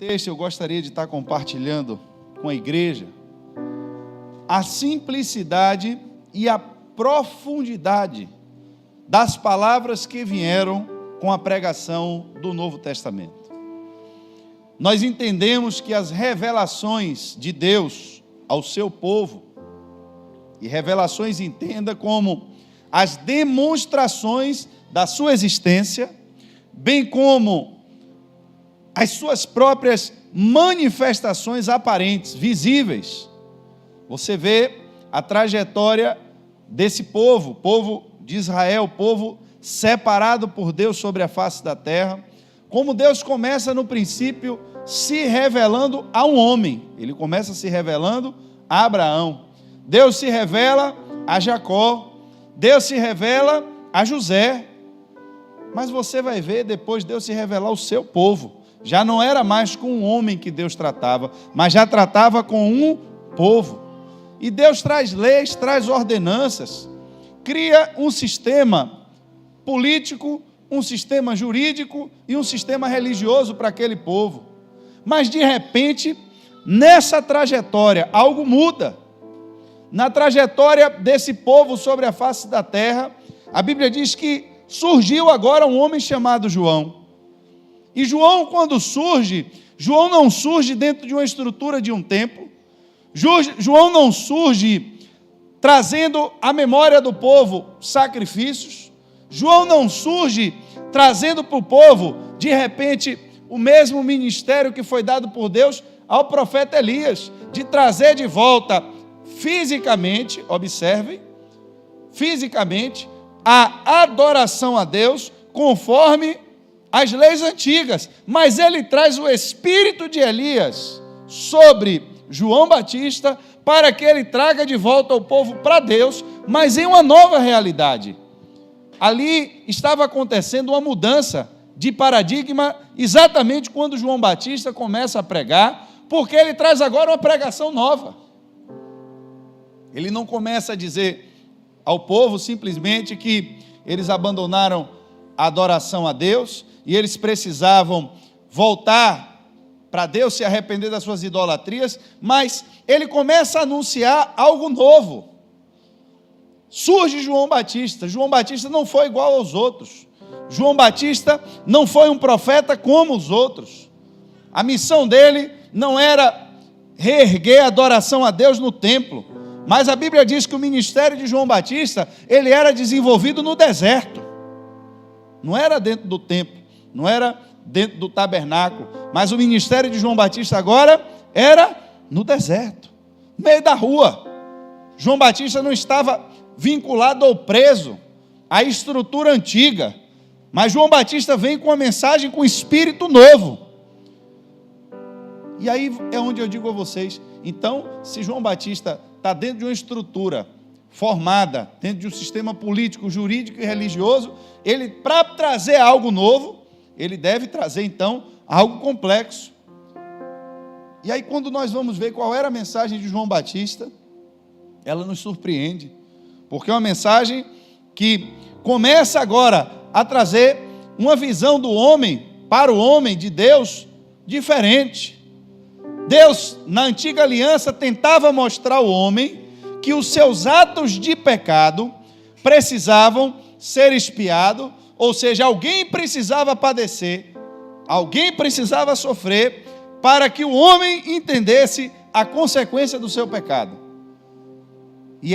texto eu gostaria de estar compartilhando com a igreja a simplicidade e a profundidade das palavras que vieram com a pregação do Novo Testamento. Nós entendemos que as revelações de Deus ao seu povo, e revelações entenda como as demonstrações da sua existência, bem como as suas próprias manifestações aparentes, visíveis. Você vê a trajetória desse povo, povo de Israel, povo separado por Deus sobre a face da terra, como Deus começa no princípio se revelando a um homem. Ele começa se revelando a Abraão. Deus se revela a Jacó. Deus se revela a José. Mas você vai ver depois Deus se revelar ao seu povo. Já não era mais com um homem que Deus tratava, mas já tratava com um povo. E Deus traz leis, traz ordenanças, cria um sistema político, um sistema jurídico e um sistema religioso para aquele povo. Mas de repente, nessa trajetória, algo muda. Na trajetória desse povo sobre a face da terra, a Bíblia diz que surgiu agora um homem chamado João. E João, quando surge, João não surge dentro de uma estrutura de um templo. João não surge trazendo à memória do povo sacrifícios. João não surge trazendo para o povo, de repente, o mesmo ministério que foi dado por Deus ao profeta Elias, de trazer de volta fisicamente, observem, fisicamente, a adoração a Deus conforme as leis antigas, mas ele traz o espírito de Elias sobre João Batista para que ele traga de volta o povo para Deus, mas em uma nova realidade. Ali estava acontecendo uma mudança de paradigma exatamente quando João Batista começa a pregar, porque ele traz agora uma pregação nova. Ele não começa a dizer ao povo simplesmente que eles abandonaram a adoração a Deus e eles precisavam voltar para Deus, se arrepender das suas idolatrias, mas ele começa a anunciar algo novo. Surge João Batista. João Batista não foi igual aos outros. João Batista não foi um profeta como os outros. A missão dele não era reerguer a adoração a Deus no templo, mas a Bíblia diz que o ministério de João Batista, ele era desenvolvido no deserto. Não era dentro do templo, não era dentro do tabernáculo, mas o ministério de João Batista agora era no deserto, no meio da rua. João Batista não estava vinculado ou preso à estrutura antiga, mas João Batista vem com uma mensagem com espírito novo. E aí é onde eu digo a vocês, então, se João Batista está dentro de uma estrutura formada, dentro de um sistema político, jurídico e religioso, ele, para trazer algo novo, ele deve trazer, então, algo complexo. E aí, quando nós vamos ver qual era a mensagem de João Batista, ela nos surpreende, porque é uma mensagem que começa agora a trazer uma visão do homem, para o homem, de Deus, diferente. Deus, na antiga aliança, tentava mostrar ao homem que os seus atos de pecado precisavam ser expiados, ou seja, alguém precisava padecer, alguém precisava sofrer, para que o homem entendesse a consequência do seu pecado. E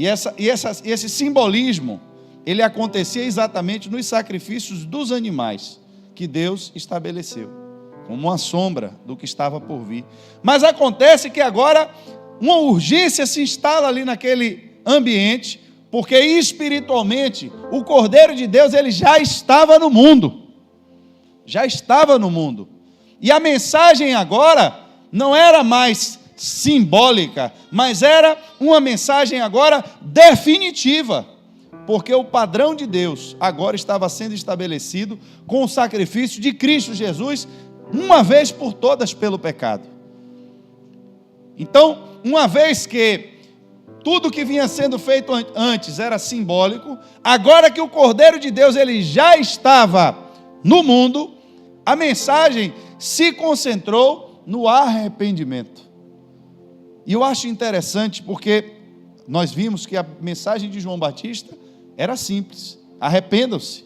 esse simbolismo, ele acontecia exatamente nos sacrifícios dos animais que Deus estabeleceu, como uma sombra do que estava por vir. Mas acontece que agora uma urgência se instala ali naquele ambiente, porque espiritualmente o Cordeiro de Deus, ele já estava no mundo. Já estava no mundo. E a mensagem agora não era mais simbólica, mas era uma mensagem agora definitiva, porque o padrão de Deus agora estava sendo estabelecido com o sacrifício de Cristo Jesus, uma vez por todas pelo pecado. Então, uma vez que tudo que vinha sendo feito antes era simbólico, agora que o Cordeiro de Deus ele já estava no mundo, a mensagem se concentrou no arrependimento. E eu acho interessante porque nós vimos que a mensagem de João Batista era simples: arrependam-se.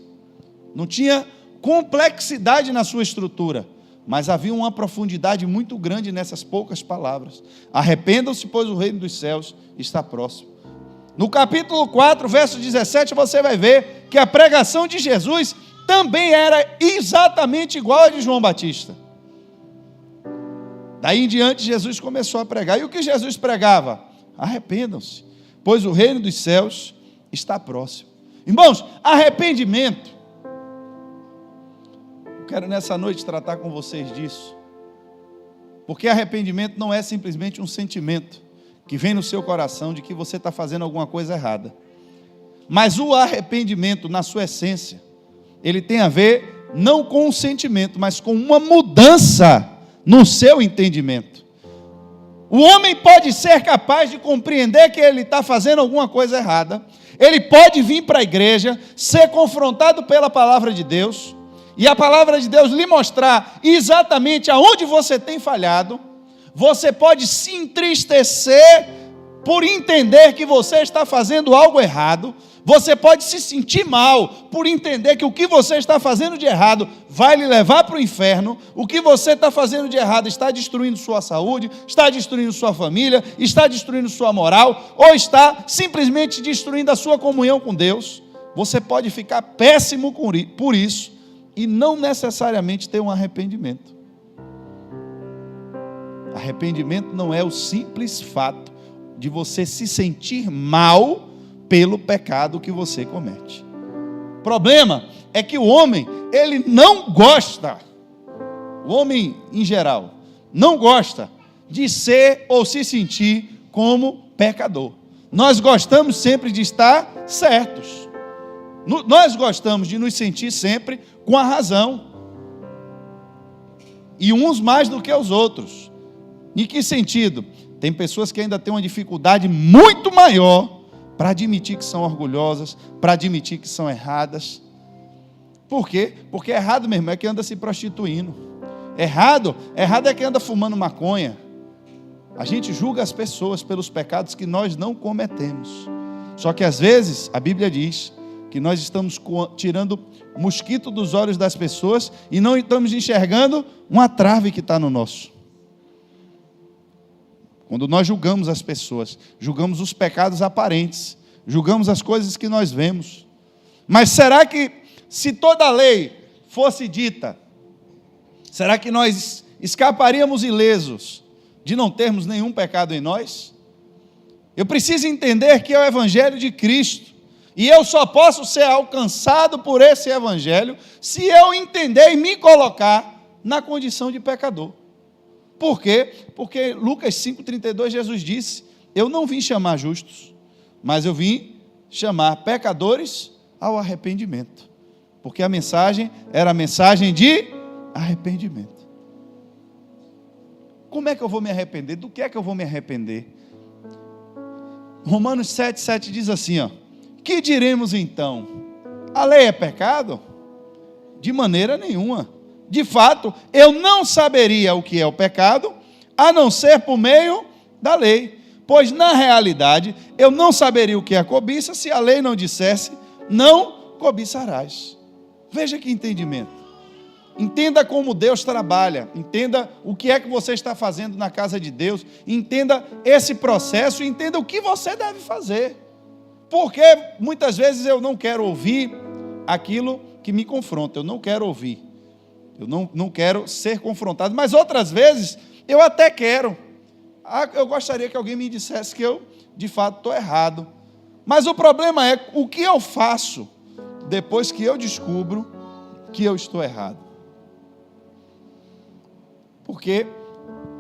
Não tinha complexidade na sua estrutura, mas havia uma profundidade muito grande nessas poucas palavras. Arrependam-se, pois o reino dos céus está próximo. No capítulo 4, verso 17, você vai ver que a pregação de Jesus também era exatamente igual a de João Batista. Daí em diante, Jesus começou a pregar. E o que Jesus pregava? Arrependam-se, pois o reino dos céus está próximo. Irmãos, arrependimento. Eu quero nessa noite tratar com vocês disso. Porque arrependimento não é simplesmente um sentimento que vem no seu coração de que você está fazendo alguma coisa errada. Mas o arrependimento, na sua essência, ele tem a ver não com um sentimento, mas com uma mudança no seu entendimento. O homem pode ser capaz de compreender que ele está fazendo alguma coisa errada. Ele pode vir para a igreja, ser confrontado pela palavra de Deus, e a palavra de Deus lhe mostrar exatamente aonde você tem falhado. Você pode se entristecer por entender que você está fazendo algo errado. Você pode se sentir mal por entender que o que você está fazendo de errado vai lhe levar para o inferno. O que você está fazendo de errado está destruindo sua saúde, está destruindo sua família, está destruindo sua moral, ou está simplesmente destruindo a sua comunhão com Deus. Você pode ficar péssimo por isso e não necessariamente ter um arrependimento. Arrependimento não é o simples fato de você se sentir mal pelo pecado que você comete. O problema é que o homem, ele não gosta, o homem em geral, não gosta de ser ou se sentir como pecador. Nós gostamos sempre de estar certos. Nós gostamos de nos sentir sempre com a razão. E uns mais do que os outros. Em que sentido? Tem pessoas que ainda têm uma dificuldade muito maior para admitir que são orgulhosas, para admitir que são erradas. Por quê? Porque errado mesmo é que anda se prostituindo. Errado é que anda fumando maconha. A gente julga as pessoas pelos pecados que nós não cometemos. Só que às vezes a Bíblia diz que nós estamos tirando mosquito dos olhos das pessoas e não estamos enxergando uma trave que está no nosso. Quando nós julgamos as pessoas, julgamos os pecados aparentes, julgamos as coisas que nós vemos. Mas será que, se toda a lei fosse dita, será que nós escaparíamos ilesos de não termos nenhum pecado em nós? Eu preciso entender que é o Evangelho de Cristo, e eu só posso ser alcançado por esse Evangelho se eu entender e me colocar na condição de pecador. Por quê? Porque Lucas 5,32 Jesus disse: eu não vim chamar justos, mas eu vim chamar pecadores ao arrependimento. Porque a mensagem era a mensagem de arrependimento. Como é que eu vou me arrepender? Do que é que eu vou me arrepender? Romanos 7,7 diz assim, ó: que diremos então? A lei é pecado? De maneira nenhuma. De fato, eu não saberia o que é o pecado, a não ser por meio da lei. Pois, na realidade, eu não saberia o que é a cobiça, se a lei não dissesse, não cobiçarás. Veja que entendimento. Entenda como Deus trabalha. Entenda o que é que você está fazendo na casa de Deus. Entenda esse processo e entenda o que você deve fazer. Porque, muitas vezes, eu não quero ouvir aquilo que me confronta. Eu não quero ouvir. Eu não quero ser confrontado, mas outras vezes eu até quero. Eu gostaria que alguém me dissesse que eu, de fato, estou errado. Mas o problema é o que eu faço depois que eu descubro que eu estou errado. Porque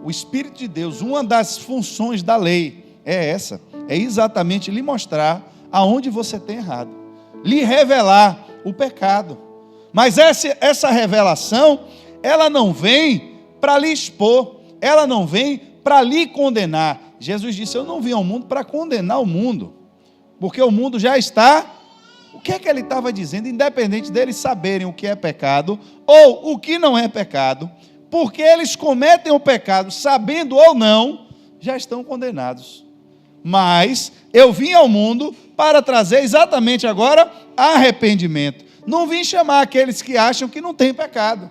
o Espírito de Deus, uma das funções da lei é essa, é exatamente lhe mostrar aonde você tem errado, lhe revelar o pecado. Mas essa revelação, ela não vem para lhe expor, ela não vem para lhe condenar. Jesus disse: eu não vim ao mundo para condenar o mundo, porque o mundo já está. O que é que ele estava dizendo? Independente deles saberem o que é pecado ou o que não é pecado, porque eles cometem o pecado, sabendo ou não, já estão condenados. Mas eu vim ao mundo para trazer exatamente agora arrependimento. Não vim chamar aqueles que acham que não tem pecado,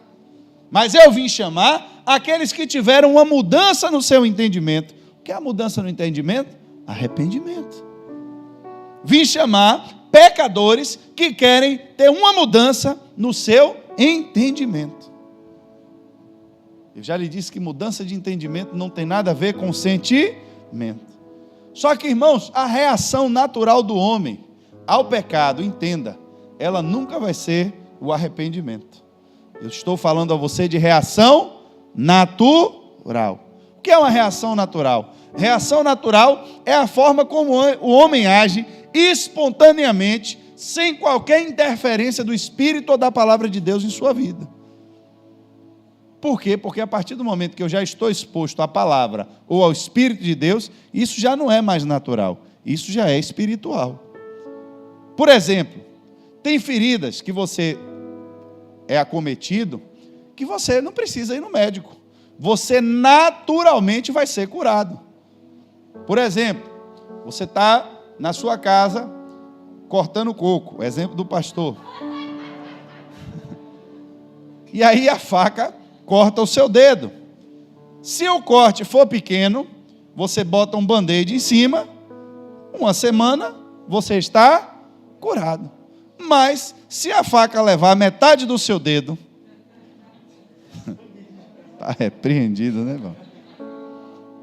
mas eu vim chamar aqueles que tiveram uma mudança no seu entendimento. O que é a mudança no entendimento? Arrependimento. Vim chamar pecadores que querem ter uma mudança no seu entendimento. Eu já lhe disse que mudança de entendimento não tem nada a ver com sentimento. Só que, irmãos, a reação natural do homem ao pecado, entenda, ela nunca vai ser o arrependimento. Eu estou falando a você de reação natural. O que é uma reação natural? Reação natural é a forma como o homem age espontaneamente, sem qualquer interferência do Espírito ou da palavra de Deus em sua vida. Por quê? Porque a partir do momento que eu já estou exposto à palavra ou ao Espírito de Deus, isso já não é mais natural, isso já é espiritual. Por exemplo, tem feridas que você é acometido, que você não precisa ir no médico, você naturalmente vai ser curado. Por exemplo, você está na sua casa cortando coco, exemplo do pastor, e aí a faca corta o seu dedo. Se o corte for pequeno, você bota um band-aid em cima, uma semana você está curado. Mas se a faca levar metade do seu dedo, está repreendido, né, irmão?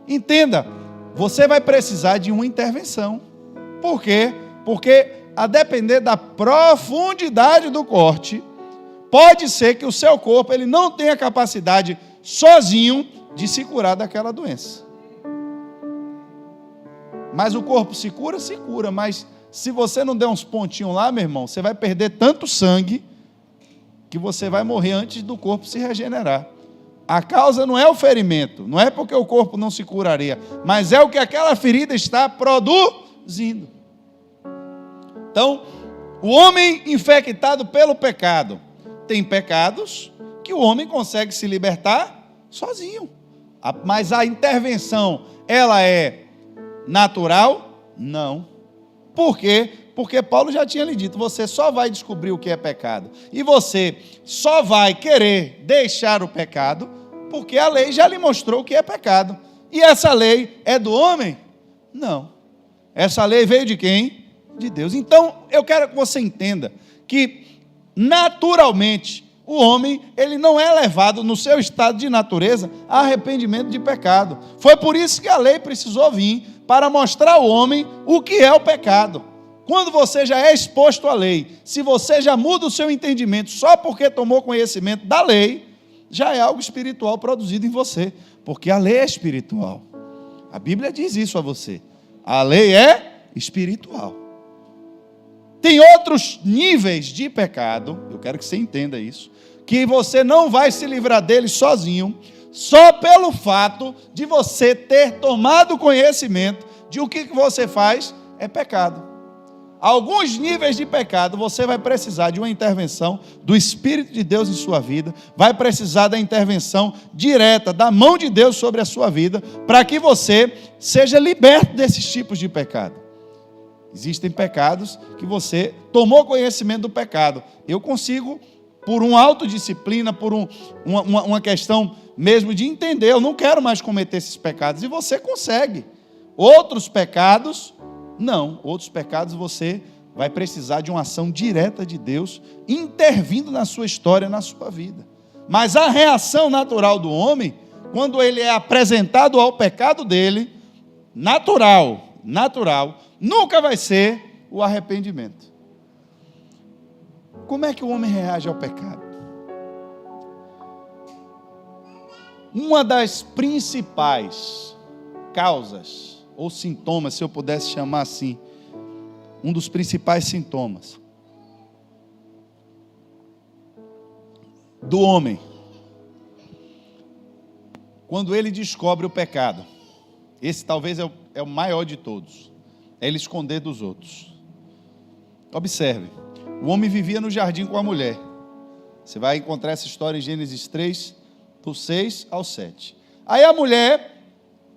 Entenda, você vai precisar de uma intervenção. Por quê? Porque a depender da profundidade do corte, pode ser que o seu corpo ele não tenha capacidade sozinho de se curar daquela doença. Mas o corpo se cura, mas se você não der uns pontinhos lá, meu irmão, você vai perder tanto sangue que você vai morrer antes do corpo se regenerar. A causa não é o ferimento, não é porque o corpo não se curaria, mas é o que aquela ferida está produzindo. Então, o homem infectado pelo pecado, tem pecados que o homem consegue se libertar sozinho. Mas a intervenção, ela é natural? Não. Por quê? Porque Paulo já tinha lhe dito, você só vai descobrir o que é pecado. E você só vai querer deixar o pecado, porque a lei já lhe mostrou o que é pecado. E essa lei é do homem? Não. Essa lei veio de quem? De Deus. Então, eu quero que você entenda que naturalmente, o homem, ele não é levado no seu estado de natureza a arrependimento de pecado. Foi por isso que a lei precisou vir, para mostrar ao homem o que é o pecado. Quando você já é exposto à lei, se você já muda o seu entendimento só porque tomou conhecimento da lei, já é algo espiritual produzido em você, porque a lei é espiritual. A Bíblia diz isso a você. A lei é espiritual. Tem outros níveis de pecado, eu quero que você entenda isso, que você não vai se livrar deles sozinho, só pelo fato de você ter tomado conhecimento de o que você faz é pecado. Alguns níveis de pecado você vai precisar de uma intervenção do Espírito de Deus em sua vida, vai precisar da intervenção direta da mão de Deus sobre a sua vida, para que você seja liberto desses tipos de pecado. Existem pecados que você tomou conhecimento do pecado. Eu consigo, por uma autodisciplina, por uma questão mesmo de entender, eu não quero mais cometer esses pecados. E você consegue. Outros pecados, não. Outros pecados você vai precisar de uma ação direta de Deus, intervindo na sua história, na sua vida. Mas a reação natural do homem, quando ele é apresentado ao pecado dele, natural, nunca vai ser o arrependimento. Como é que o homem reage ao pecado? Uma das principais causas ou sintomas, se eu pudesse chamar assim, um dos principais sintomas do homem, quando ele descobre o pecado, esse talvez é o maior de todos, é ele esconder dos outros. Observe, o homem vivia no jardim com a mulher. Você vai encontrar essa história em Gênesis 3, do 6 ao 7. Aí a mulher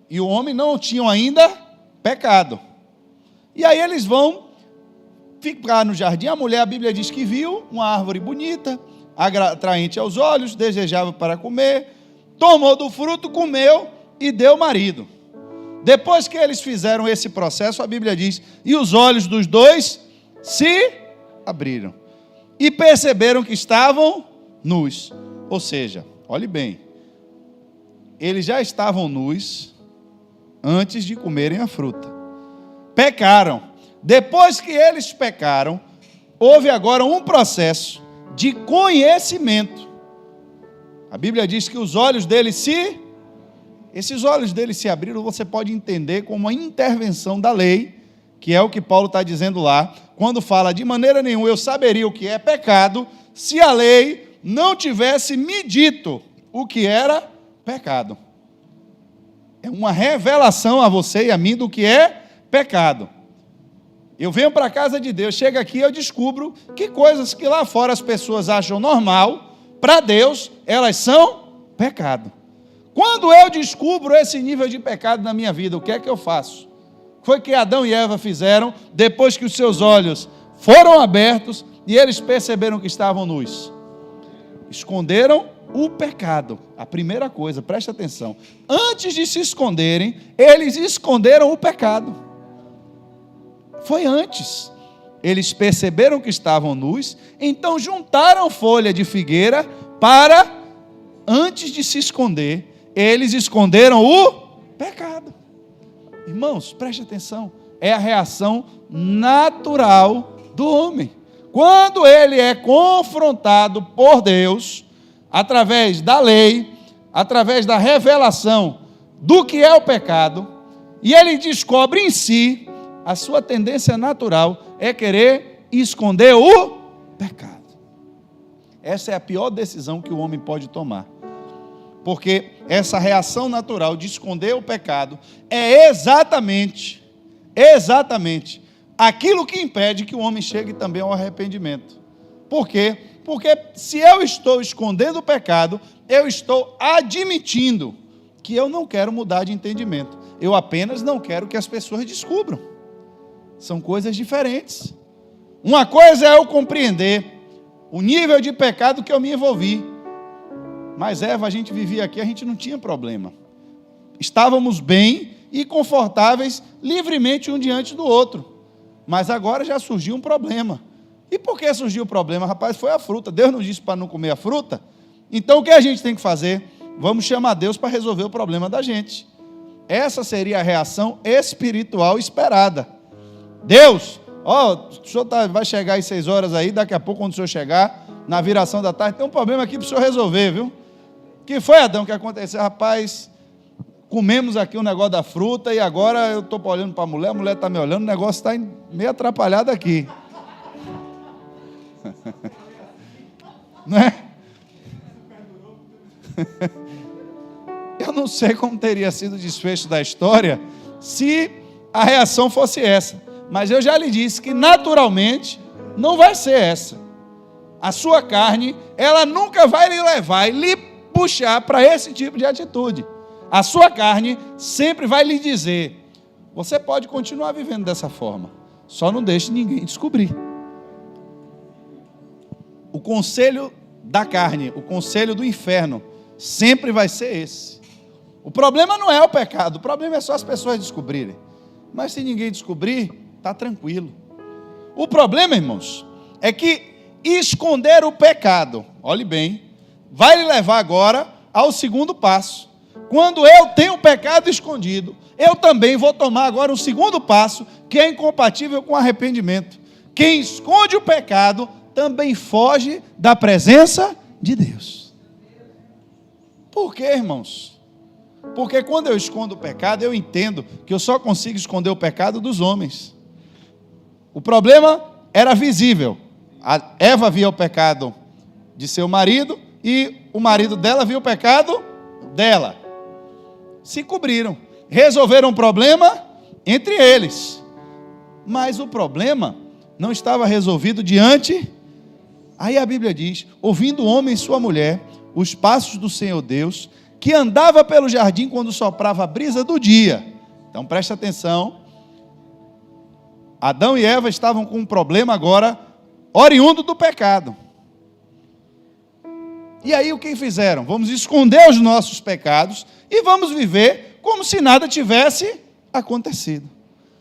e o homem não tinham ainda pecado. E aí eles vão ficar no jardim. A mulher, a Bíblia diz que viu uma árvore bonita, atraente aos olhos, desejável para comer, tomou do fruto, comeu e deu ao marido. Depois que eles fizeram esse processo, a Bíblia diz, e os olhos dos dois se abriram e perceberam que estavam nus. Ou seja, olhe bem, eles já estavam nus antes de comerem a fruta. Pecaram. Depois que eles pecaram, houve agora um processo de conhecimento. A Bíblia diz que os olhos deles esses olhos deles se abriram, você pode entender como uma intervenção da lei, que é o que Paulo está dizendo lá, quando fala, de maneira nenhuma eu saberia o que é pecado, se a lei não tivesse me dito o que era pecado. É uma revelação a você e a mim do que é pecado. Eu venho para a casa de Deus, chego aqui e eu descubro que coisas que lá fora as pessoas acham normal, para Deus elas são pecado. Quando eu descubro esse nível de pecado na minha vida, o que é que eu faço? Foi o que Adão e Eva fizeram depois que os seus olhos foram abertos e eles perceberam que estavam nus. Esconderam o pecado. A primeira coisa, preste atenção. Antes de se esconderem, eles esconderam o pecado. Foi antes. Eles perceberam que estavam nus, então juntaram folha de figueira para, antes de se esconder, eles esconderam o pecado. Irmãos, preste atenção. É a reação natural do homem. Quando ele é confrontado por Deus, através da lei, através da revelação do que é o pecado, e ele descobre em si, a sua tendência natural é querer esconder o pecado. Essa é a pior decisão que o homem pode tomar. Porque essa reação natural de esconder o pecado é exatamente aquilo que impede que o homem chegue também ao arrependimento. Por quê? Porque se eu estou escondendo o pecado, eu estou admitindo que eu não quero mudar de entendimento. Eu apenas não quero que as pessoas descubram. São coisas diferentes. Uma coisa é eu compreender o nível de pecado que eu me envolvi. Mas Eva, a gente vivia aqui, a gente não tinha problema. Estávamos bem e confortáveis, livremente um diante do outro. Mas agora já surgiu um problema. E por que surgiu o problema? Rapaz, foi a fruta. Deus nos disse para não comer a fruta. Então o que a gente tem que fazer? Vamos chamar Deus para resolver o problema da gente. Essa seria a reação espiritual esperada. Deus, o senhor vai chegar às 6 horas aí, daqui a pouco quando o senhor chegar, na viração da tarde, tem um problema aqui para o senhor resolver, viu? Que foi, Adão, que aconteceu? Rapaz, comemos aqui um negócio da fruta e agora eu estou olhando para a mulher está me olhando, o negócio está meio atrapalhado aqui. Não é? Eu não sei como teria sido o desfecho da história se a reação fosse essa. Mas eu já lhe disse que naturalmente não vai ser essa. A sua carne, ela nunca vai lhe levar e lhe puxar para esse tipo de atitude. A sua carne sempre vai lhe dizer, você pode continuar vivendo dessa forma, só não deixe ninguém descobrir. O conselho da carne, o conselho do inferno, sempre vai ser esse. O problema não é o pecado, o problema é só as pessoas descobrirem. Mas se ninguém descobrir, está tranquilo. O problema, irmãos, é que esconder o pecado, olhe bem, vai lhe levar agora ao segundo passo. Quando eu tenho o pecado escondido, eu também vou tomar agora um segundo passo, que é incompatível com arrependimento. Quem esconde o pecado também foge da presença de Deus. Por quê, irmãos? Porque quando eu escondo o pecado, eu entendo que eu só consigo esconder o pecado dos homens. O problema era visível. A Eva via o pecado de seu marido e o marido dela via o pecado dela. Se cobriram. Resolveram o problema entre eles. Mas o problema não estava resolvido diante. Aí a Bíblia diz, ouvindo o homem e sua mulher os passos do Senhor Deus, que andava pelo jardim quando soprava a brisa do dia. Então preste atenção. Adão e Eva estavam com um problema agora, oriundo do pecado. E aí o que fizeram? Vamos esconder os nossos pecados e vamos viver como se nada tivesse acontecido.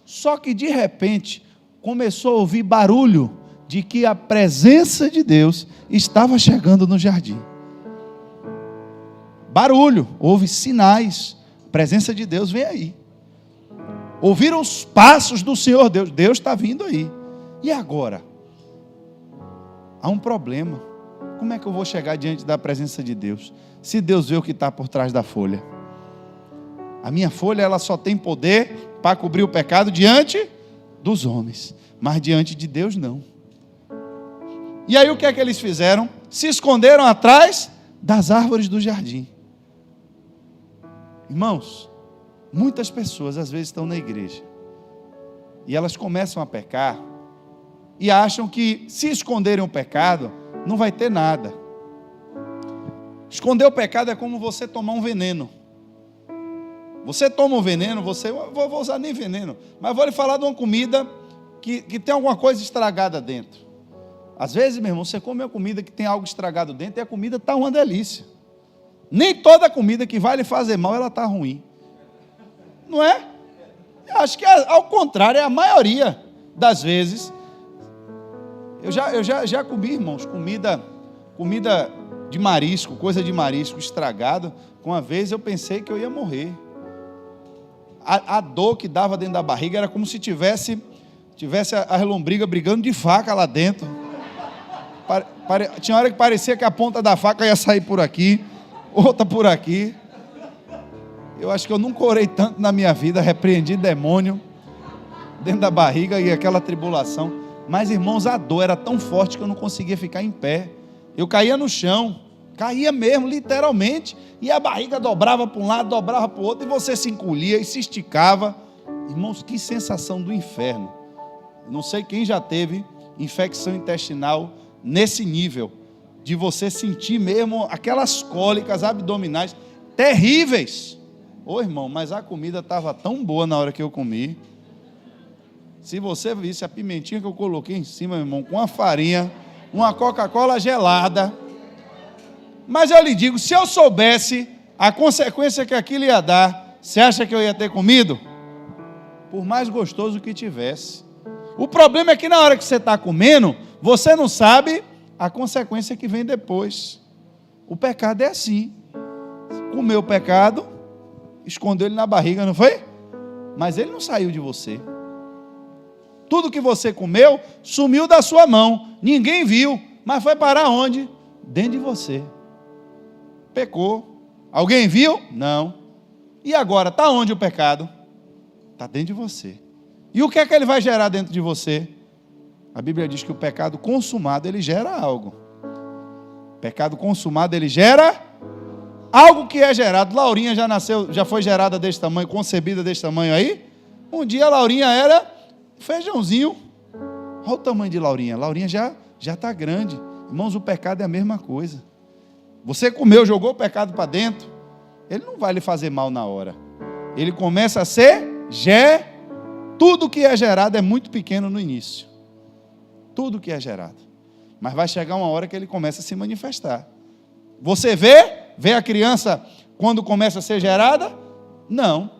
Só que de repente começou a ouvir barulho de que a presença de Deus estava chegando no jardim. Barulho, houve sinais, a presença de Deus vem aí. Ouviram os passos do Senhor Deus, Deus está vindo aí. E agora? Há um problema. Como é que eu vou chegar diante da presença de Deus, se Deus vê o que está por trás da folha? A minha folha, ela só tem poder para cobrir o pecado diante dos homens, mas diante de Deus não. E aí o que é que eles fizeram? Se esconderam atrás das árvores do jardim. Irmãos, muitas pessoas às vezes estão na igreja e elas começam a pecar e acham que se esconderem o pecado não vai ter nada. Esconder o pecado é como você tomar um veneno. Você toma um veneno, vou usar nem veneno, mas vou lhe falar de uma comida que tem alguma coisa estragada dentro. Às vezes, meu irmão, você come uma comida que tem algo estragado dentro e a comida está uma delícia. Nem toda comida que vai lhe fazer mal, ela está ruim. Não é? Eu acho que ao contrário, é a maioria das vezes. Eu já comi, irmãos, comida de marisco, coisa de marisco estragado. Uma vez eu pensei que eu ia morrer. A dor que dava dentro da barriga era como se tivesse a lombriga brigando de faca lá dentro. Tinha hora que parecia que a ponta da faca ia sair por aqui, outra por aqui. Eu acho que eu nunca orei tanto na minha vida, repreendi demônio dentro da barriga e aquela tribulação. Mas, irmãos, a dor era tão forte que eu não conseguia ficar em pé. Eu caía no chão, caía mesmo, literalmente, e a barriga dobrava para um lado, dobrava para o outro, e você se encolhia e se esticava. Irmãos, que sensação do inferno. Não sei quem já teve infecção intestinal nesse nível, de você sentir mesmo aquelas cólicas abdominais terríveis. Ô irmão, mas a comida estava tão boa na hora que eu comi. Se você visse a pimentinha que eu coloquei em cima, meu irmão, com a farinha, uma Coca-Cola gelada. Mas eu lhe digo, se eu soubesse a consequência que aquilo ia dar, você acha que eu ia ter comido? Por mais gostoso que tivesse. O problema é que na hora que você está comendo, você não sabe a consequência que vem depois. O pecado é assim. Comeu o pecado, escondeu ele na barriga, não foi? Mas ele não saiu de você. Tudo que você comeu sumiu da sua mão. Ninguém viu, mas foi parar onde? Dentro de você. Pecou. Alguém viu? Não. E agora, está onde o pecado? Está dentro de você. E o que é que ele vai gerar dentro de você? A Bíblia diz que o pecado consumado, ele gera algo. O pecado consumado, ele gera algo que é gerado. Laurinha já nasceu, já foi gerada desse tamanho, concebida desse tamanho aí. Um dia a Laurinha era feijãozinho. Olha o tamanho de Laurinha. Laurinha já está grande. Irmãos, o pecado é a mesma coisa. Você comeu, jogou o pecado para dentro, ele não vai lhe fazer mal na hora. Ele começa a ser tudo que é gerado é muito pequeno no início. Tudo que é gerado. Mas vai chegar uma hora que ele começa a se manifestar. Você vê a criança quando começa a ser gerada? Não.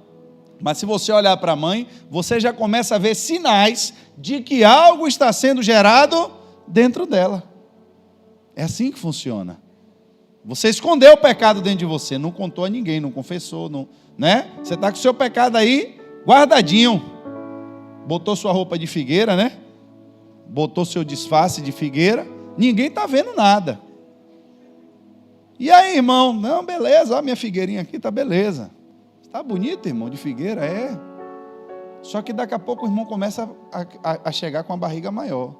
Mas se você olhar para a mãe, você já começa a ver sinais de que algo está sendo gerado dentro dela. É assim que funciona. Você escondeu o pecado dentro de você, não contou a ninguém, não confessou, não, né? Você está com o seu pecado aí guardadinho. Botou sua roupa de figueira, né? Botou seu disfarce de figueira, ninguém está vendo nada. E aí, irmão? Não, beleza, ó, minha figueirinha aqui está beleza. Está bonito, irmão, de figueira, é. Só que daqui a pouco o irmão começa a chegar com a barriga maior.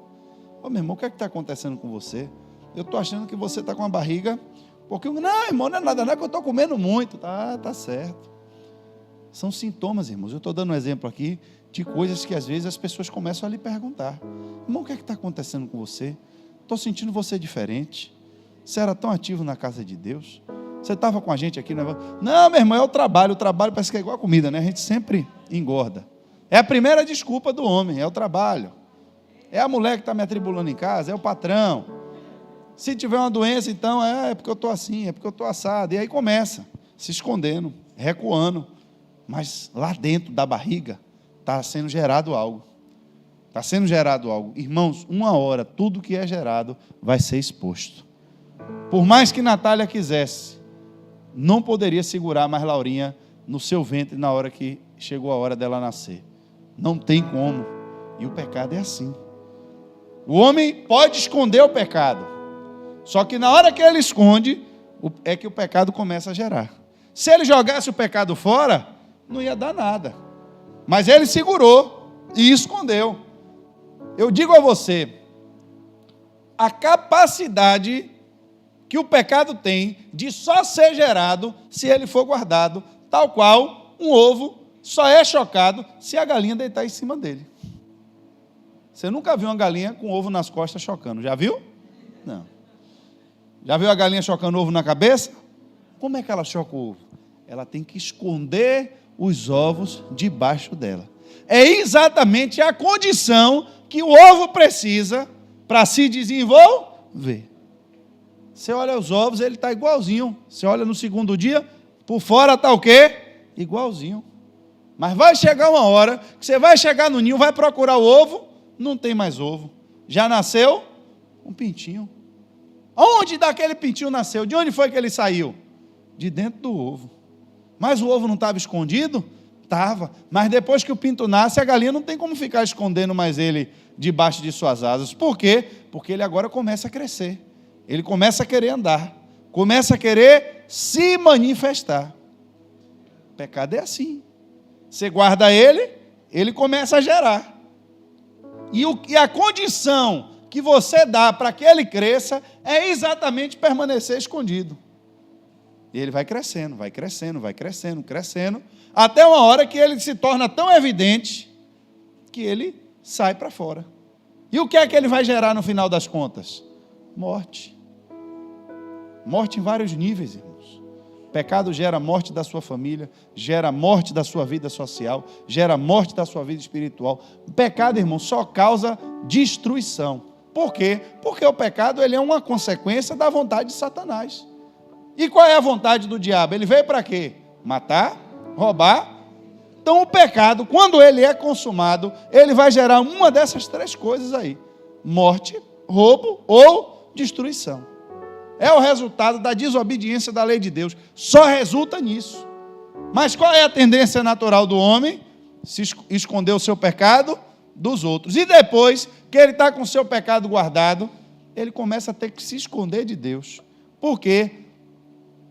Ô, meu irmão, o que é que está acontecendo com você? Eu estou achando que você está com a barriga... Porque, não, irmão, não é nada, não é que eu estou comendo muito. Tá certo. São sintomas, irmãos. Eu estou dando um exemplo aqui de coisas que às vezes as pessoas começam a lhe perguntar. Irmão, o que é que está acontecendo com você? Estou sentindo você diferente. Você era tão ativo na casa de Deus? Você estava com a gente aqui? Não, meu irmão, é o trabalho parece que é igual a comida, né? A gente sempre engorda. É a primeira desculpa do homem, é o trabalho. É a mulher que está me atribulando em casa, é o patrão. Se tiver uma doença, então, é porque eu estou assim, é porque eu estou assado. E aí começa, se escondendo, recuando. Mas lá dentro da barriga está sendo gerado algo. Está sendo gerado algo. Irmãos, uma hora, tudo que é gerado vai ser exposto. Por mais que Natália quisesse, não poderia segurar mais Laurinha no seu ventre na hora que chegou a hora dela nascer. Não tem como. E o pecado é assim. O homem pode esconder o pecado. Só que na hora que ele esconde, é que o pecado começa a gerar. Se ele jogasse o pecado fora, não ia dar nada. Mas ele segurou e escondeu. Eu digo a você, a capacidade que o pecado tem de só ser gerado se ele for guardado, tal qual um ovo só é chocado se a galinha deitar em cima dele. Você nunca viu uma galinha com ovo nas costas chocando, já viu? Não. Já viu a galinha chocando ovo na cabeça? Como é que ela choca o ovo? Ela tem que esconder os ovos debaixo dela. É exatamente a condição que o ovo precisa para se desenvolver. Você olha os ovos, ele está igualzinho. Você olha no segundo dia, por fora está o quê? Igualzinho. Mas vai chegar uma hora que você vai chegar no ninho, vai procurar o ovo, não tem mais ovo. Já nasceu um pintinho. Onde daquele pintinho nasceu? De onde foi que ele saiu? De dentro do ovo. Mas o ovo não estava escondido? Estava. Mas depois que o pinto nasce, a galinha não tem como ficar escondendo mais ele debaixo de suas asas. Por quê? Porque ele agora começa a crescer. Ele começa a querer andar. Começa a querer se manifestar. O pecado é assim. Você guarda ele, ele começa a gerar. E a condição que você dá para que ele cresça é exatamente permanecer escondido. E ele vai crescendo, vai crescendo, vai crescendo, crescendo, até uma hora que ele se torna tão evidente que ele sai para fora. E o que é que ele vai gerar no final das contas? Morte. Morte em vários níveis, irmãos. Pecado gera morte da sua família, gera morte da sua vida social, gera morte da sua vida espiritual. O pecado, irmão, só causa destruição. Por quê? Porque o pecado ele é uma consequência da vontade de Satanás. E qual é a vontade do diabo? Ele veio para quê? Matar, roubar. Então o pecado, quando ele é consumado, ele vai gerar uma dessas três coisas aí: morte, roubo ou destruição. É o resultado da desobediência da lei de Deus. Só resulta nisso. Mas qual é a tendência natural do homem? Se esconder o seu pecado dos outros. E depois que ele está com o seu pecado guardado, ele começa a ter que se esconder de Deus. Por quê?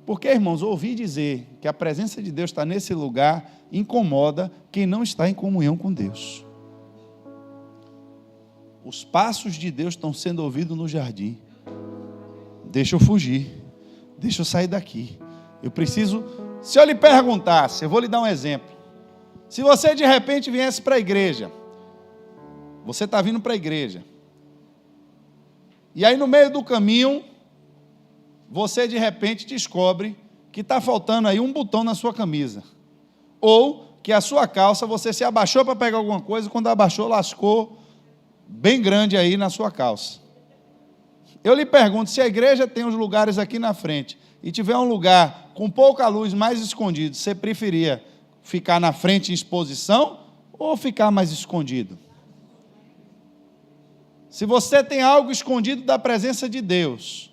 Porque, irmãos, ouvir dizer que a presença de Deus está nesse lugar incomoda quem não está em comunhão com Deus. Os passos de Deus estão sendo ouvidos no jardim. Deixa eu fugir, deixa eu sair daqui. Eu preciso, se eu lhe perguntasse, eu vou lhe dar um exemplo. Se você de repente viesse para a igreja, você está vindo para a igreja, e aí no meio do caminho, você de repente descobre que está faltando aí um botão na sua camisa, ou que a sua calça, você se abaixou para pegar alguma coisa, quando abaixou, lascou bem grande aí na sua calça. Eu lhe pergunto, se a igreja tem os lugares aqui na frente, e tiver um lugar com pouca luz, mais escondido, você preferia ficar na frente em exposição, ou ficar mais escondido? Se você tem algo escondido da presença de Deus,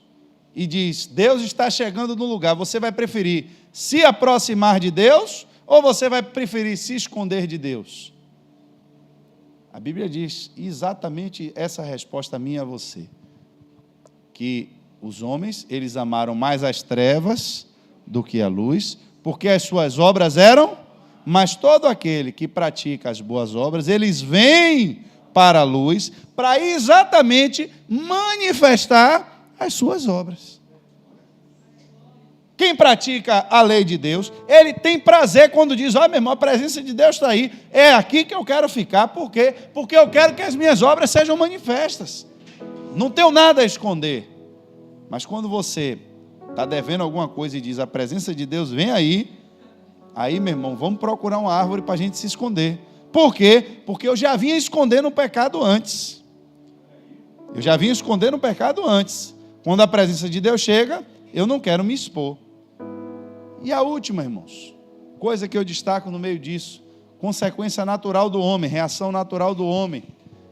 e diz, Deus está chegando no lugar, você vai preferir se aproximar de Deus, ou você vai preferir se esconder de Deus? A Bíblia diz exatamente essa resposta minha a você. Que os homens, eles amaram mais as trevas do que a luz, porque as suas obras eram, mas todo aquele que pratica as boas obras, eles vêm para a luz, para exatamente manifestar as suas obras. Quem pratica a lei de Deus, ele tem prazer quando diz, meu irmão, a presença de Deus está aí, é aqui que eu quero ficar, por quê? Porque eu quero que as minhas obras sejam manifestas. Não tenho nada a esconder. Mas quando você está devendo alguma coisa e diz, a presença de Deus vem aí, meu irmão, vamos procurar uma árvore para a gente se esconder. Por quê? Porque eu já vinha escondendo o pecado antes. Quando a presença de Deus chega, eu não quero me expor. E a última, irmãos, coisa que eu destaco no meio disso, consequência natural do homem, reação natural do homem,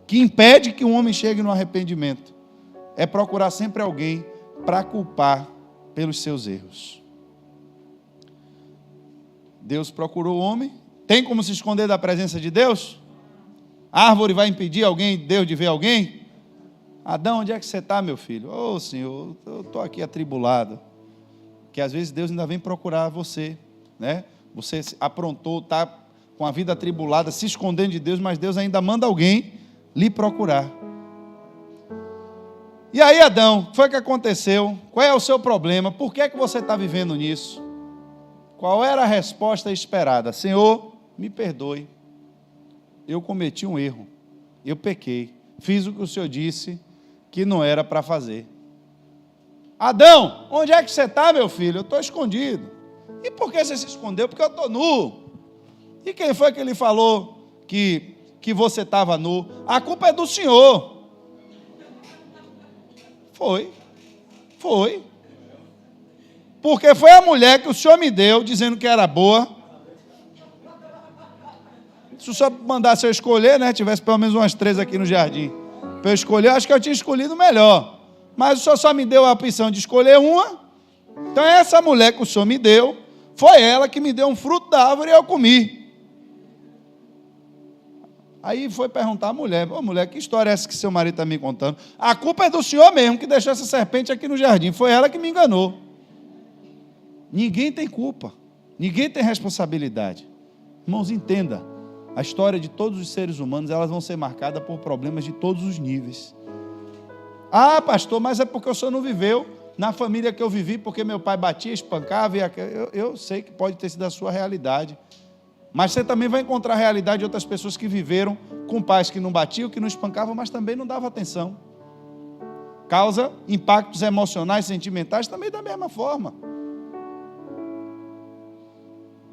que impede que o homem chegue no arrependimento, é procurar sempre alguém para culpar pelos seus erros. Deus procurou o homem. Tem como se esconder da presença de Deus? A árvore vai impedir Deus de ver alguém? Adão, onde é que você está, meu filho? Ô, Senhor, eu estou aqui atribulado. Que às vezes Deus ainda vem procurar você, né? Você aprontou, está com a vida atribulada, se escondendo de Deus, mas Deus ainda manda alguém lhe procurar. E aí, Adão, o que foi que aconteceu? Qual é o seu problema? Por que é que você está vivendo nisso? Qual era a resposta esperada? Senhor, me perdoe. Eu cometi um erro. Eu pequei. Fiz o que o Senhor disse que não era para fazer. Adão, onde é que você está, meu filho? Eu estou escondido. E por que você se escondeu? Porque eu estou nu. E quem foi que lhe falou que você estava nu? A culpa é do Senhor. Foi. Porque foi a mulher que o Senhor me deu, dizendo que era boa. Se o Senhor mandasse eu escolher, né? Tivesse pelo menos umas 3 aqui no jardim. Para eu escolher, acho que eu tinha escolhido melhor. Mas o Senhor só me deu a opção de escolher uma. Então essa mulher que o Senhor me deu, foi ela que me deu um fruto da árvore e eu comi. Aí foi perguntar à mulher, ô mulher, que história é essa que seu marido está me contando? A culpa é do Senhor mesmo, que deixou essa serpente aqui no jardim. Foi ela que me enganou. Ninguém tem culpa. Ninguém tem responsabilidade. Irmãos, entenda. A história de todos os seres humanos, elas vão ser marcadas por problemas de todos os níveis. Ah, pastor, mas é porque o senhor não viveu na família que eu vivi, porque meu pai batia, espancava. Eu sei que pode ter sido a sua realidade. Mas você também vai encontrar a realidade de outras pessoas que viveram com pais que não batiam, que não espancavam, mas também não davam atenção. Causa impactos emocionais, sentimentais, também da mesma forma.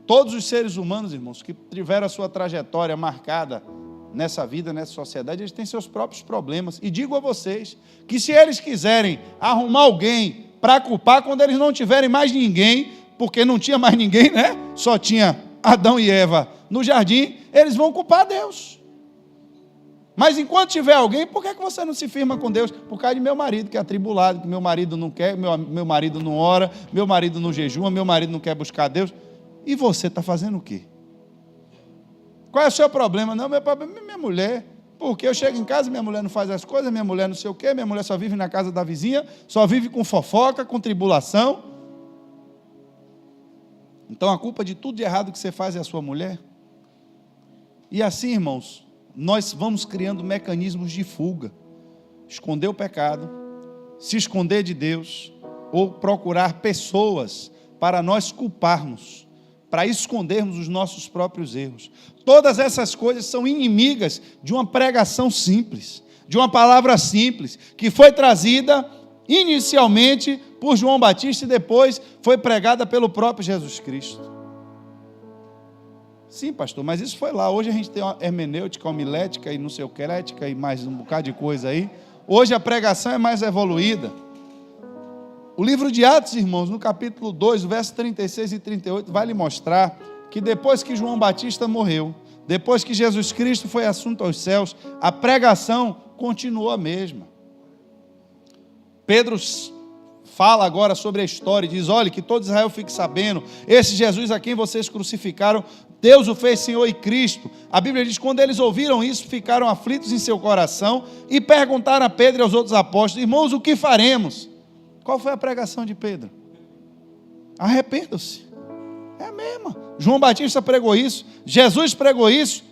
Todos os seres humanos, irmãos, que tiveram a sua trajetória marcada nessa vida, nessa sociedade, eles têm seus próprios problemas. E digo a vocês que se eles quiserem arrumar alguém para culpar, quando eles não tiverem mais ninguém, porque não tinha mais ninguém, né? Só tinha Adão e Eva no jardim, eles vão culpar Deus. Mas enquanto tiver alguém, por que você não se firma com Deus? Por causa de meu marido, que é atribulado, que meu marido não quer, meu marido não ora, meu marido não jejua, meu marido não quer buscar Deus. E você está fazendo o quê? Qual é o seu problema? Não, meu problema é minha mulher. Porque eu chego em casa, minha mulher não faz as coisas, minha mulher não sei o quê, minha mulher só vive na casa da vizinha, só vive com fofoca, com tribulação. Então a culpa de tudo de errado que você faz é a sua mulher? E assim, irmãos, nós vamos criando mecanismos de fuga. Esconder o pecado, se esconder de Deus, ou procurar pessoas para nós culparmos, para escondermos os nossos próprios erros. Todas essas coisas são inimigas de uma pregação simples, de uma palavra simples, que foi trazida inicialmente por João Batista e depois foi pregada pelo próprio Jesus Cristo. Sim, pastor, mas isso foi lá. Hoje a gente tem uma hermenêutica, homilética e não sei o que, ética e mais um bocado de coisa aí. Hoje a pregação é mais evoluída. O livro de Atos, irmãos, no capítulo 2, versos 36 e 38, vai lhe mostrar que depois que João Batista morreu, depois que Jesus Cristo foi assunto aos céus, a pregação continuou a mesma. Pedro fala agora sobre a história e diz, olha, que todo Israel fique sabendo, esse Jesus a quem vocês crucificaram, Deus o fez Senhor e Cristo. A Bíblia diz, quando eles ouviram isso, ficaram aflitos em seu coração e perguntaram a Pedro e aos outros apóstolos, irmãos, o que faremos? Qual foi a pregação de Pedro? Arrependam-se. É a mesma. João Batista pregou isso, Jesus pregou isso,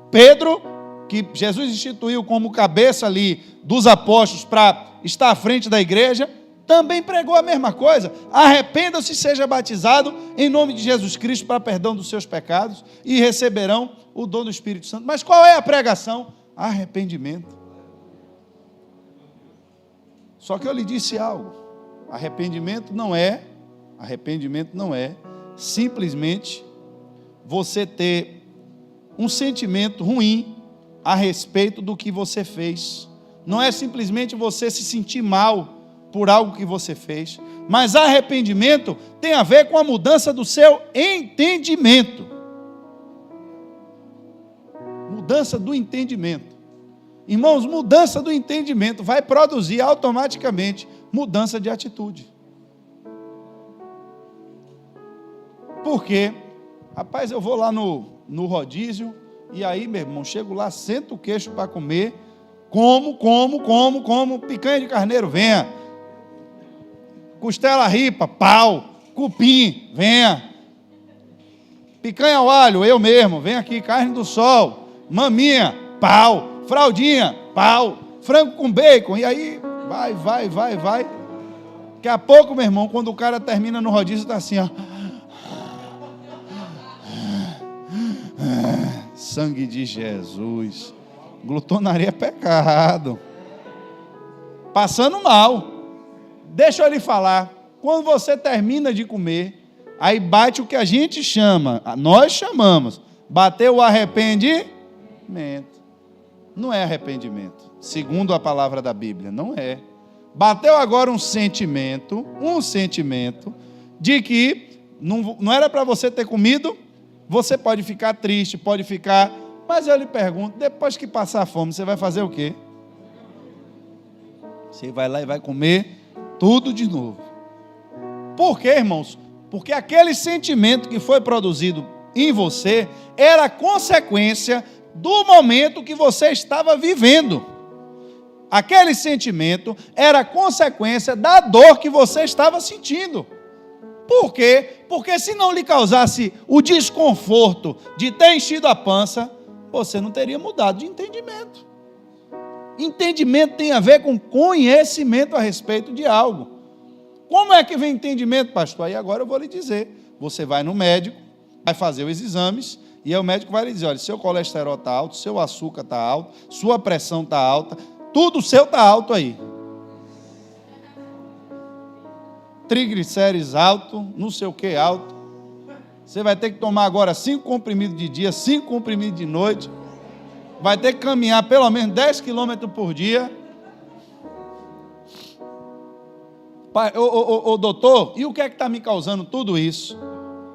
Pedro, que Jesus instituiu como cabeça ali dos apóstolos para estar à frente da igreja, também pregou a mesma coisa. Arrependam-se e seja batizado em nome de Jesus Cristo para perdão dos seus pecados e receberão o dom do Espírito Santo. Mas qual é a pregação? Arrependimento. Só que eu lhe disse algo. Arrependimento não é simplesmente você ter um sentimento ruim a respeito do que você fez. Não é simplesmente você se sentir mal por algo que você fez. Mas arrependimento tem a ver com a mudança do seu entendimento. Mudança do entendimento. Irmãos, mudança do entendimento vai produzir automaticamente mudança de atitude. Por quê? Rapaz, eu vou lá no rodízio, e aí, meu irmão, chego lá, sento o queixo para comer, como, picanha de carneiro, venha. Costela ripa, pau, cupim, venha. Picanha ao alho, eu mesmo, vem aqui, carne do sol, maminha, pau, fraldinha, pau, frango com bacon, e aí, vai. Daqui a pouco, meu irmão, quando o cara termina no rodízio, está assim, ó. Sangue de Jesus. Glutonaria é pecado. Passando mal. Deixa eu lhe falar. Quando você termina de comer, aí bate o que a gente chama, nós chamamos, bateu o arrependimento. Não é arrependimento. Segundo a palavra da Bíblia, não é. Bateu agora um sentimento de que não era para você ter comido. Você pode ficar triste, pode ficar... Mas eu lhe pergunto, depois que passar fome, você vai fazer o quê? Você vai lá e vai comer tudo de novo. Por quê, irmãos? Porque aquele sentimento que foi produzido em você era consequência do momento que você estava vivendo. Aquele sentimento era consequência da dor que você estava sentindo. Por quê? Porque se não lhe causasse o desconforto de ter enchido a pança, você não teria mudado de entendimento. Entendimento tem a ver com conhecimento a respeito de algo. Como é que vem entendimento, pastor? Aí agora eu vou lhe dizer. Você vai no médico, vai fazer os exames, e aí o médico vai lhe dizer, olha, seu colesterol está alto, seu açúcar está alto, sua pressão está alta, tudo seu está alto aí. Triglicérides alto, não sei o que alto. Você vai ter que tomar agora 5 comprimidos de dia, 5 comprimidos de noite. Vai ter que caminhar pelo menos 10 quilômetros por dia. Ô, doutor, e o que é que está me causando tudo isso?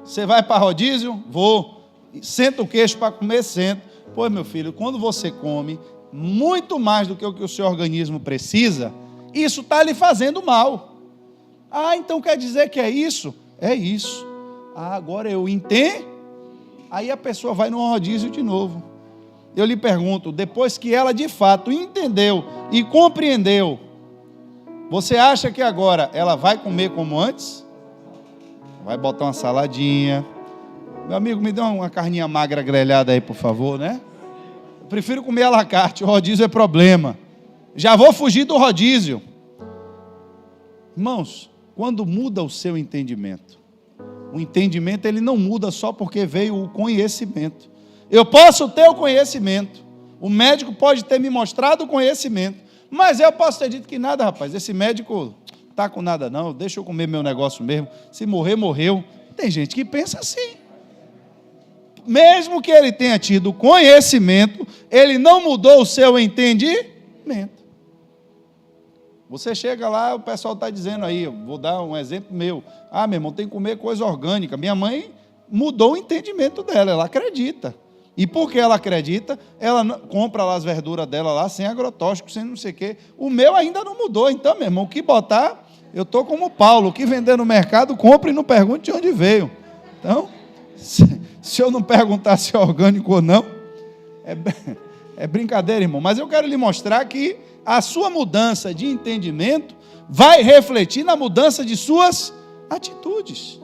Você vai para rodízio? Vou. Senta o queixo para comer? Sento. Pois, meu filho, quando você come muito mais do que o que o seu organismo precisa, isso está lhe fazendo mal. Ah, então quer dizer que é isso? É isso. Ah, agora eu entendo. Aí a pessoa vai no rodízio de novo. Eu lhe pergunto, depois que ela de fato entendeu e compreendeu, você acha que agora ela vai comer como antes? Vai botar uma saladinha. Meu amigo, me dá uma carninha magra grelhada aí, por favor, né? Eu prefiro comer à la carte, o rodízio é problema. Já vou fugir do rodízio. Irmãos, quando muda o seu entendimento, o entendimento ele não muda só porque veio o conhecimento. Eu posso ter o conhecimento, o médico pode ter me mostrado o conhecimento, mas eu posso ter dito que nada, rapaz, esse médico está com nada não, deixa eu comer meu negócio mesmo, se morrer, morreu. Tem gente que pensa assim. Mesmo que ele tenha tido conhecimento, ele não mudou o seu entendimento. Você chega lá, o pessoal está dizendo aí, eu vou dar um exemplo meu. Ah, meu irmão, tem que comer coisa orgânica. Minha mãe mudou o entendimento dela, ela acredita. E porque ela acredita, ela compra lá as verduras dela lá, sem agrotóxico, sem não sei o quê. O meu ainda não mudou. Então, meu irmão, o que botar, eu estou como Paulo, o que vender no mercado, compre e não pergunte de onde veio. Então, se eu não perguntar se é orgânico ou não, é brincadeira, irmão. Mas eu quero lhe mostrar que a sua mudança de entendimento vai refletir na mudança de suas atitudes.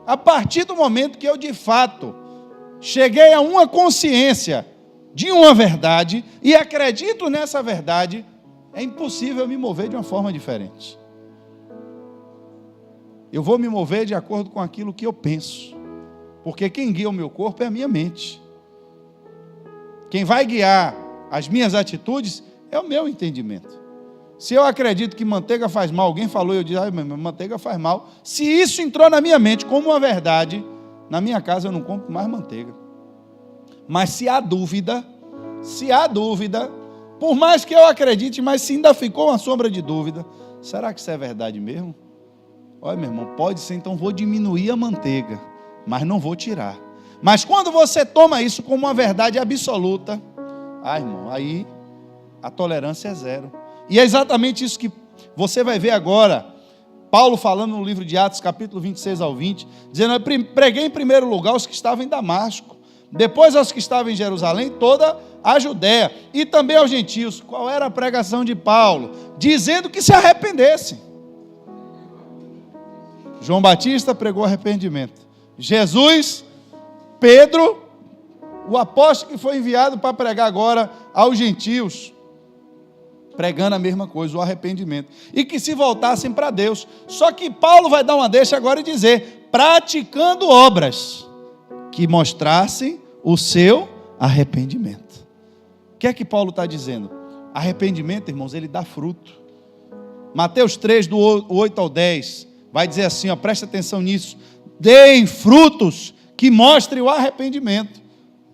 A partir do momento que eu, de fato, cheguei a uma consciência de uma verdade e acredito nessa verdade, é impossível me mover de uma forma diferente. Eu vou me mover de acordo com aquilo que eu penso, porque quem guia o meu corpo é a minha mente. Quem vai guiar as minhas atitudes é o meu entendimento. Se eu acredito que manteiga faz mal, alguém falou e eu disse, manteiga faz mal. Se isso entrou na minha mente como uma verdade, na minha casa eu não compro mais manteiga. Mas se há dúvida, por mais que eu acredite, mas se ainda ficou uma sombra de dúvida, será que isso é verdade mesmo? Olha, meu irmão, pode ser, então vou diminuir a manteiga, mas não vou tirar. Mas quando você toma isso como uma verdade absoluta, irmão, aí a tolerância é zero. E é exatamente isso que você vai ver agora, Paulo falando no livro de Atos, capítulo 26 ao 20, dizendo, eu preguei em primeiro lugar aos que estavam em Damasco, depois aos que estavam em Jerusalém, toda a Judéia, e também aos gentios. Qual era a pregação de Paulo? Dizendo que se arrependessem. João Batista pregou arrependimento. Jesus, Pedro, o apóstolo que foi enviado para pregar agora aos gentios, pregando a mesma coisa, o arrependimento, e que se voltassem para Deus. Só que Paulo vai dar uma deixa agora e dizer, praticando obras que mostrassem o seu arrependimento. O que é que Paulo está dizendo? Arrependimento, irmãos, ele dá fruto. Mateus 3, do 8 ao 10, vai dizer assim, presta atenção nisso, deem frutos que mostrem o arrependimento.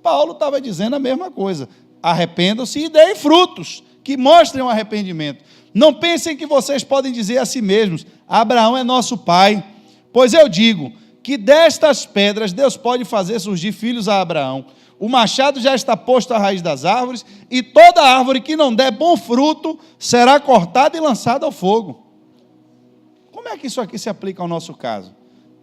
Paulo estava dizendo a mesma coisa, arrependam-se e deem frutos que mostrem o arrependimento. Não pensem que vocês podem dizer a si mesmos, Abraão é nosso pai, pois eu digo que destas pedras Deus pode fazer surgir filhos a Abraão. O machado já está posto à raiz das árvores, e toda árvore que não der bom fruto será cortada e lançada ao fogo. Como é que isso aqui se aplica ao nosso caso?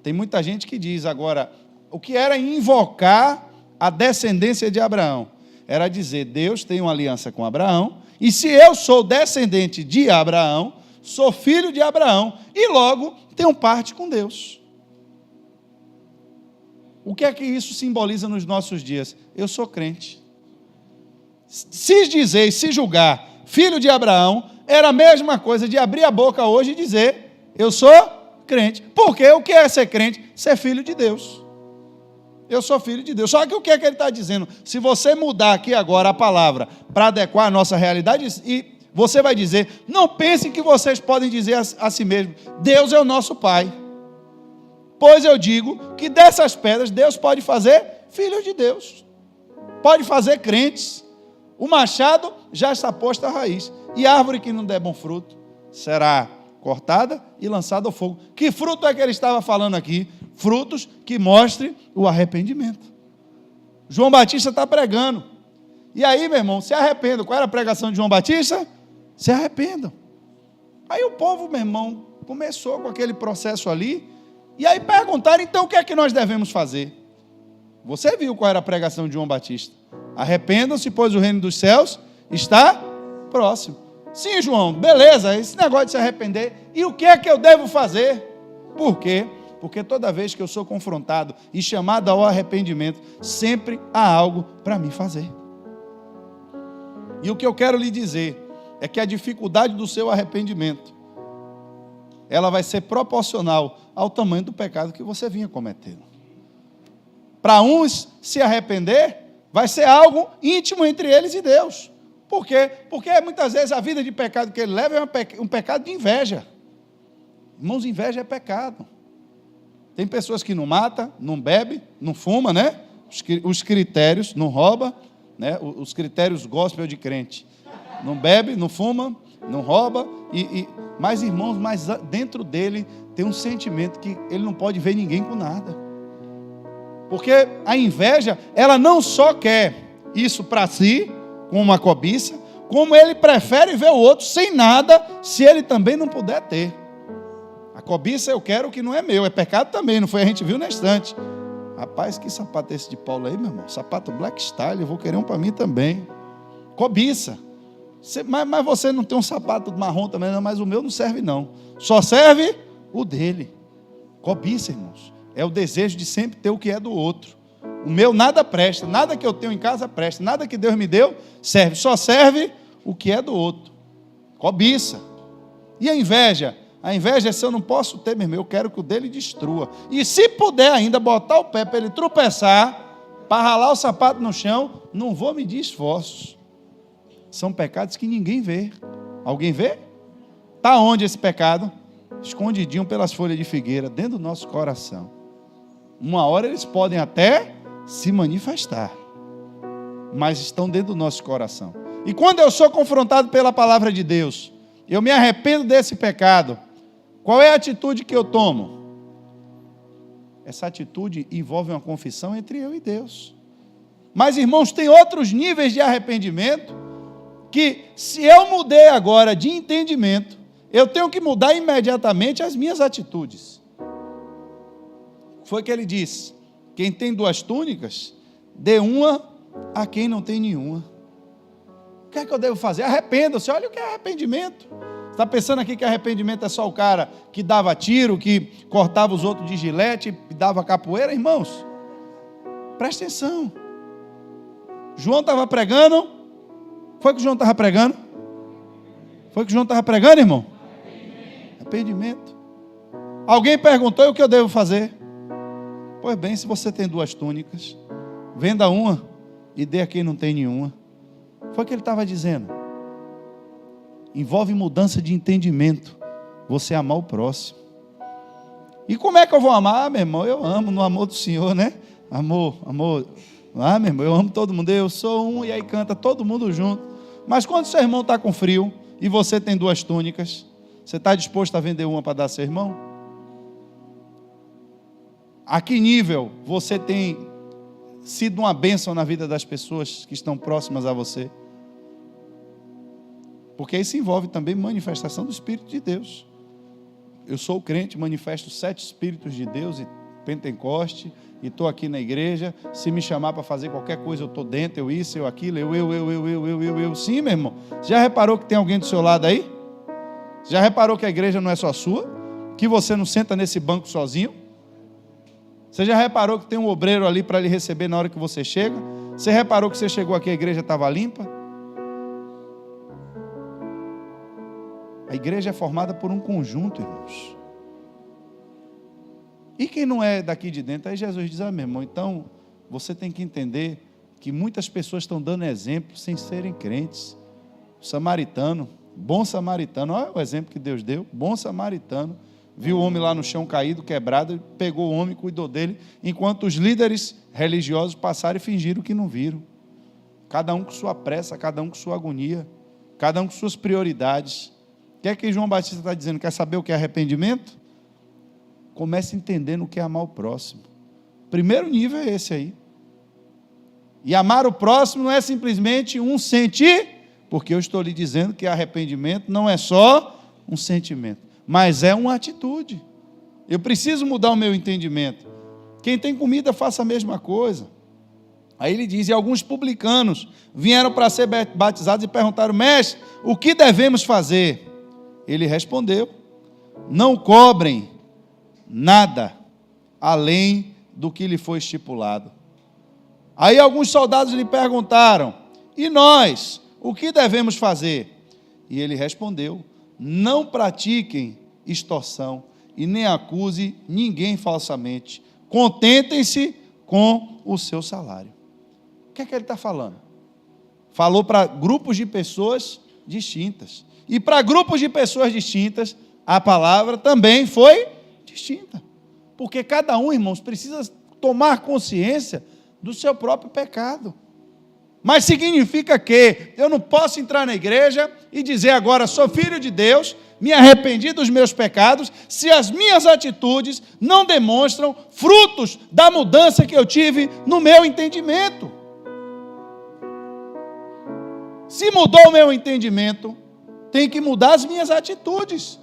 Tem muita gente que diz agora, o que era invocar a descendência de Abraão? Era dizer, Deus tem uma aliança com Abraão, e se eu sou descendente de Abraão, sou filho de Abraão, e logo tenho parte com Deus. O que é que isso simboliza nos nossos dias? Eu sou crente. Se dizer e se julgar filho de Abraão, era a mesma coisa de abrir a boca hoje e dizer, eu sou crente. Porque o que é ser crente? Ser filho de Deus. Eu sou filho de Deus. Só que o que é que ele está dizendo? Se você mudar aqui agora a palavra para adequar a nossa realidade, e você vai dizer, não pensem que vocês podem dizer a si mesmo, Deus é o nosso Pai. Pois eu digo que dessas pedras Deus pode fazer filhos de Deus. Pode fazer crentes. O machado já está posto à raiz. E a árvore que não der bom fruto será cortada e lançada ao fogo. Que fruto é que ele estava falando aqui? Frutos que mostrem o arrependimento. João Batista está pregando. E aí, meu irmão, se arrependam. Qual era a pregação de João Batista? Se arrependam. Aí o povo, meu irmão, começou com aquele processo ali. E aí perguntaram, então, o que é que nós devemos fazer? Você viu qual era a pregação de João Batista? Arrependam-se, pois o reino dos céus está próximo. Sim, João, beleza, esse negócio de se arrepender. E o que é que eu devo fazer? Por quê? Porque toda vez que eu sou confrontado e chamado ao arrependimento, sempre há algo para mim fazer. E o que eu quero lhe dizer é que a dificuldade do seu arrependimento, ela vai ser proporcional ao tamanho do pecado que você vinha cometendo. Para uns, se arrepender, vai ser algo íntimo entre eles e Deus. Por quê? Porque muitas vezes a vida de pecado que ele leva é um pecado de inveja. Irmãos, inveja é pecado. Tem pessoas que não matam, não bebe, não fuma, né? Os critérios, não rouba, né? Os critérios gospel de crente. Não bebe, não fuma, não rouba, mas irmãos, mas dentro dele tem um sentimento que ele não pode ver ninguém com nada. Porque a inveja, ela não só quer isso para si, com uma cobiça, como ele prefere ver o outro sem nada, se ele também não puder ter. A cobiça eu quero o que não é meu, é pecado também, não foi? A gente viu na estante. Rapaz, que sapato é esse de Paulo aí, meu irmão? Sapato Black Style, eu vou querer um para mim também. Cobiça. Mas você não tem um sapato marrom também, não, mas o meu não serve não. Só serve o dele. Cobiça, irmãos. É o desejo de sempre ter o que é do outro. O meu nada presta, nada que eu tenho em casa presta, nada que Deus me deu serve, só serve o que é do outro. Cobiça. E a inveja? A inveja é se eu não posso ter, meu irmão, eu quero que o dele destrua. E se puder ainda botar o pé para ele tropeçar, para ralar o sapato no chão, não vou medir esforços. São pecados que ninguém vê. Alguém vê? Está onde esse pecado? Escondidinho pelas folhas de figueira, dentro do nosso coração. Uma hora eles podem até se manifestar, mas estão dentro do nosso coração. E quando eu sou confrontado pela palavra de Deus, eu me arrependo desse pecado, qual é a atitude que eu tomo? Essa atitude envolve uma confissão entre eu e Deus. Mas, irmãos, tem outros níveis de arrependimento que, se eu mudei agora de entendimento, eu tenho que mudar imediatamente as minhas atitudes. Foi o que ele disse: quem tem 2 túnicas, dê uma a quem não tem nenhuma. O que é que eu devo fazer? Arrependa-se. Olha o que é arrependimento. Você está pensando aqui que arrependimento é só o cara que dava tiro, que cortava os outros de gilete e dava capoeira? Irmãos, presta atenção. João estava pregando. Foi que o João estava pregando? Foi que o João estava pregando, irmão? Arrependimento. Alguém perguntou: e o que eu devo fazer? Pois bem, se você tem 2 túnicas, venda uma e dê a quem não tem nenhuma. Foi o que ele estava dizendo. Envolve mudança de entendimento. Você amar o próximo. E como é que eu vou amar? Meu irmão, eu amo no amor do Senhor, né? Amor. Ah, meu irmão, eu amo todo mundo. Eu sou um, e aí canta todo mundo junto. Mas quando seu irmão está com frio e você tem 2 túnicas, você está disposto a vender uma para dar ao seu irmão? A que nível você tem sido uma bênção na vida das pessoas que estão próximas a você? Porque isso envolve também manifestação do Espírito de Deus. Eu sou crente, manifesto 7 Espíritos de Deus e Pentecoste, e estou aqui na igreja. Se me chamar para fazer qualquer coisa, eu estou dentro, eu isso, eu aquilo, eu. Sim, meu irmão. Você já reparou que tem alguém do seu lado aí? Você já reparou que a igreja não é só sua? Que você não senta nesse banco sozinho? Você já reparou que tem um obreiro ali para lhe receber na hora que você chega? Você reparou que você chegou aqui e a igreja estava limpa? A igreja é formada por um conjunto, irmãos. E quem não é daqui de dentro? Aí Jesus diz: meu irmão, então você tem que entender que muitas pessoas estão dando exemplo sem serem crentes. O samaritano, bom samaritano, olha o exemplo que Deus deu, bom samaritano, viu o homem lá no chão caído, quebrado, pegou o homem, cuidou dele, enquanto os líderes religiosos passaram e fingiram que não viram. Cada um com sua pressa, cada um com sua agonia, cada um com suas prioridades. O que é que João Batista está dizendo? Quer saber o que é arrependimento? Comece entendendo o que é amar o próximo. Primeiro nível é esse aí. E amar o próximo não é simplesmente um sentir, porque eu estou lhe dizendo que arrependimento não é só um sentimento, mas é uma atitude. Eu preciso mudar o meu entendimento. Quem tem comida, faça a mesma coisa. Aí ele diz: e alguns publicanos vieram para ser batizados e perguntaram: mestre, o que devemos fazer? Ele respondeu: não cobrem nada além do que lhe foi estipulado. Aí alguns soldados lhe perguntaram: e nós, o que devemos fazer? E ele respondeu: não pratiquem extorsão e nem acuse ninguém falsamente. Contentem-se com o seu salário. O que é que ele está falando? Falou para grupos de pessoas distintas. E para grupos de pessoas distintas, a palavra também foi distinta. Porque cada um, irmãos, precisa tomar consciência do seu próprio pecado. Mas significa que eu não posso entrar na igreja e dizer agora: sou filho de Deus, me arrependi dos meus pecados, se as minhas atitudes não demonstram frutos da mudança que eu tive no meu entendimento. Se mudou o meu entendimento, tem que mudar as minhas atitudes.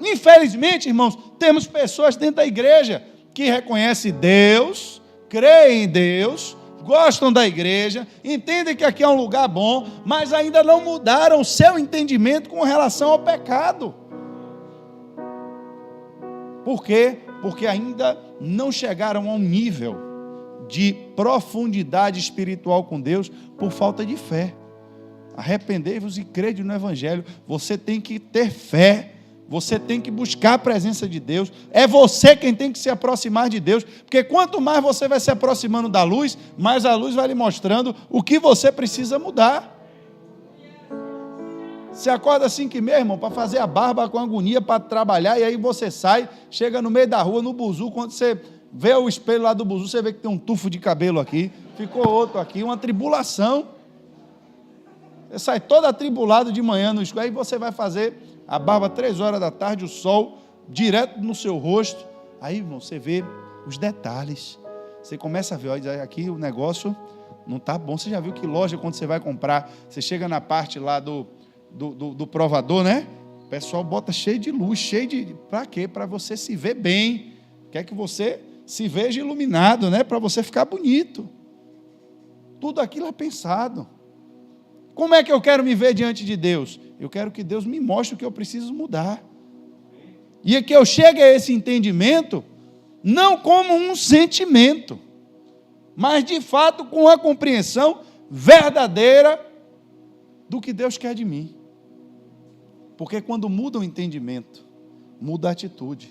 Infelizmente, irmãos, temos pessoas dentro da igreja que reconhecem Deus, creem em Deus, gostam da igreja, entendem que aqui é um lugar bom, mas ainda não mudaram o seu entendimento com relação ao pecado. Por quê? Porque ainda não chegaram a um nível de profundidade espiritual com Deus por falta de fé. Arrependei-vos e crede no Evangelho. Você tem que ter fé. Você tem que buscar a presença de Deus. É você quem tem que se aproximar de Deus. Porque quanto mais você vai se aproximando da luz, mais a luz vai lhe mostrando o que você precisa mudar. Você acorda às 5h30, irmão, para fazer a barba com agonia, para trabalhar, e aí você sai, chega no meio da rua, no buzu, quando você vê o espelho lá do buzu, você vê que tem um tufo de cabelo aqui, ficou outro aqui, uma tribulação. Você sai todo atribulado de manhã no escuro, aí você vai fazer a barba 3 horas da tarde, o sol direto no seu rosto, aí, irmão, você vê os detalhes, você começa a ver, olha, aqui o negócio não está bom. Você já viu que loja, quando você vai comprar, você chega na parte lá do provador, né? O pessoal bota cheio de luz, cheio de... Para quê? Para você se ver bem. Quer que você se veja iluminado, né? Para você ficar bonito. Tudo aquilo é pensado. Como é que eu quero me ver diante de Deus? Eu quero que Deus me mostre o que eu preciso mudar. E é que eu chegue a esse entendimento, não como um sentimento, mas de fato com a compreensão verdadeira do que Deus quer de mim. Porque quando muda o entendimento, muda a atitude.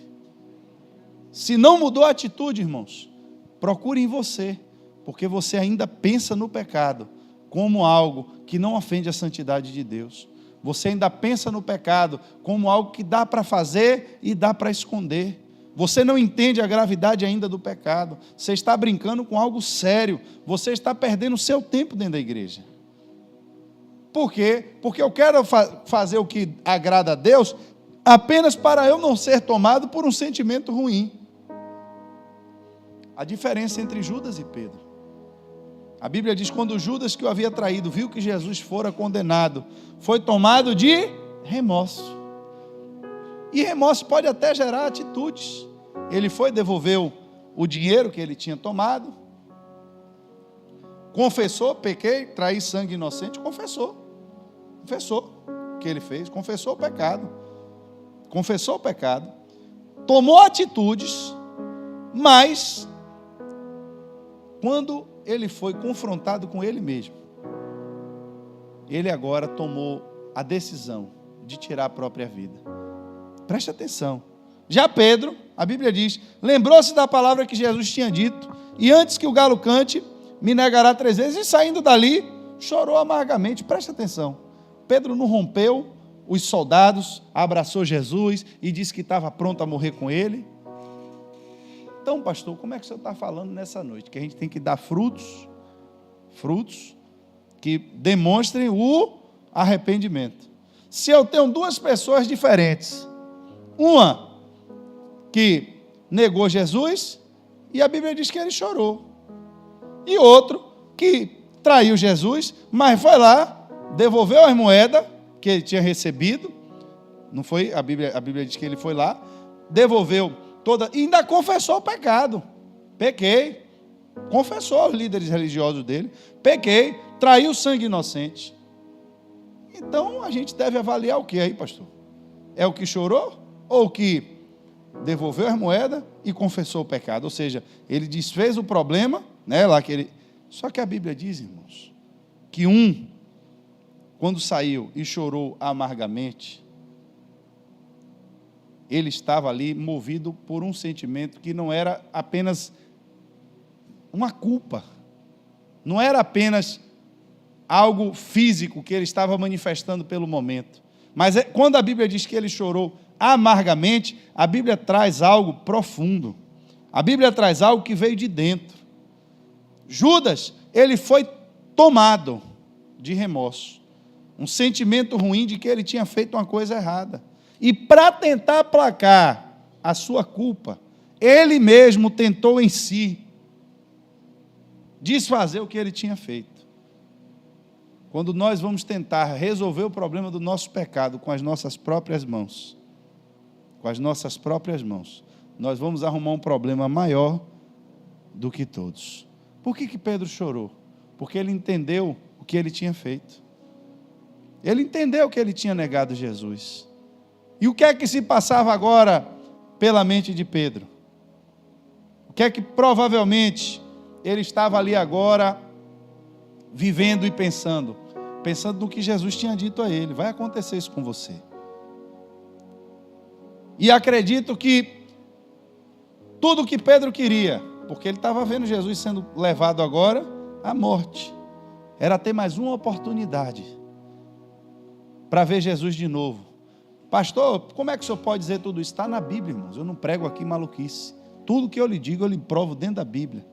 Se não mudou a atitude, irmãos, procure em você, porque você ainda pensa no pecado como algo que não ofende a santidade de Deus. Você ainda pensa no pecado como algo que dá para fazer e dá para esconder. Você não entende a gravidade ainda do pecado. Você está brincando com algo sério. Você está perdendo o seu tempo dentro da igreja. Por quê? Porque eu quero fazer o que agrada a Deus apenas para eu não ser tomado por um sentimento ruim. A diferença entre Judas e Pedro. A Bíblia diz, quando Judas, que o havia traído, viu que Jesus fora condenado, foi tomado de remorso. E remorso pode até gerar atitudes. Ele foi, devolveu o dinheiro que ele tinha tomado, confessou, pequei, traí sangue inocente, confessou o que ele fez, confessou o pecado, tomou atitudes, mas quando ele foi confrontado com ele mesmo, ele agora tomou a decisão de tirar a própria vida. Preste atenção. Já Pedro, a Bíblia diz, lembrou-se da palavra que Jesus tinha dito, e antes que o galo cante, me negará 3 vezes, e saindo dali, chorou amargamente. Preste atenção. Pedro não rompeu os soldados, abraçou Jesus e disse que estava pronto a morrer com ele. Então, pastor, como é que o senhor está falando nessa noite? Que a gente tem que dar frutos que demonstrem o arrependimento. Se eu tenho 2 pessoas diferentes, uma que negou Jesus, e a Bíblia diz que ele chorou, e outro que traiu Jesus, mas foi lá, devolveu as moedas que ele tinha recebido, não foi? A Bíblia diz que ele foi lá, devolveu toda, e ainda confessou o pecado. Pequei, confessou aos líderes religiosos dele, pequei, traiu sangue inocente. Então a gente deve avaliar o que aí, pastor? É o que chorou ou o que devolveu as moedas e confessou o pecado? Ou seja, ele desfez o problema, né, lá que ele... Só que a Bíblia diz, irmãos, que quando saiu e chorou amargamente, ele estava ali movido por um sentimento que não era apenas uma culpa, não era apenas algo físico que ele estava manifestando pelo momento, mas quando a Bíblia diz que ele chorou amargamente, a Bíblia traz algo profundo, a Bíblia traz algo que veio de dentro. Judas, ele foi tomado de remorso, um sentimento ruim de que ele tinha feito uma coisa errada, e para tentar aplacar a sua culpa, ele mesmo tentou em si desfazer o que ele tinha feito. Quando nós vamos tentar resolver o problema do nosso pecado com as nossas próprias mãos, nós vamos arrumar um problema maior do que todos. Por que Pedro chorou? Porque ele entendeu o que ele tinha feito. Ele entendeu que ele tinha negado Jesus. E o que é que se passava agora pela mente de Pedro? O que é que provavelmente ele estava ali agora vivendo e pensando no que Jesus tinha dito a ele? Vai acontecer isso com você. E acredito que tudo o que Pedro queria, porque ele estava vendo Jesus sendo levado agora à morte, era ter mais uma oportunidade para ver Jesus de novo. Pastor, como é que o senhor pode dizer tudo isso? Está na Bíblia, irmãos. Eu não prego aqui maluquice. Tudo que eu lhe digo, eu lhe provo dentro da Bíblia.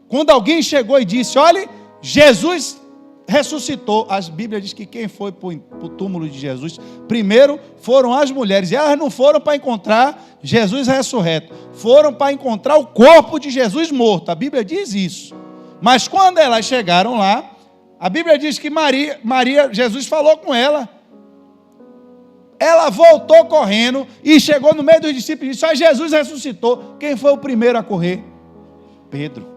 Quando alguém chegou e disse, olha, Jesus ressuscitou, a Bíblia diz que quem foi para o túmulo de Jesus, primeiro foram as mulheres, e elas não foram para encontrar Jesus ressurreto, foram para encontrar o corpo de Jesus morto, a Bíblia diz isso. Mas quando elas chegaram lá, a Bíblia diz que Jesus falou com ela, ela voltou correndo e chegou no meio dos discípulos e disse, Jesus ressuscitou. Quem foi o primeiro a correr? Pedro.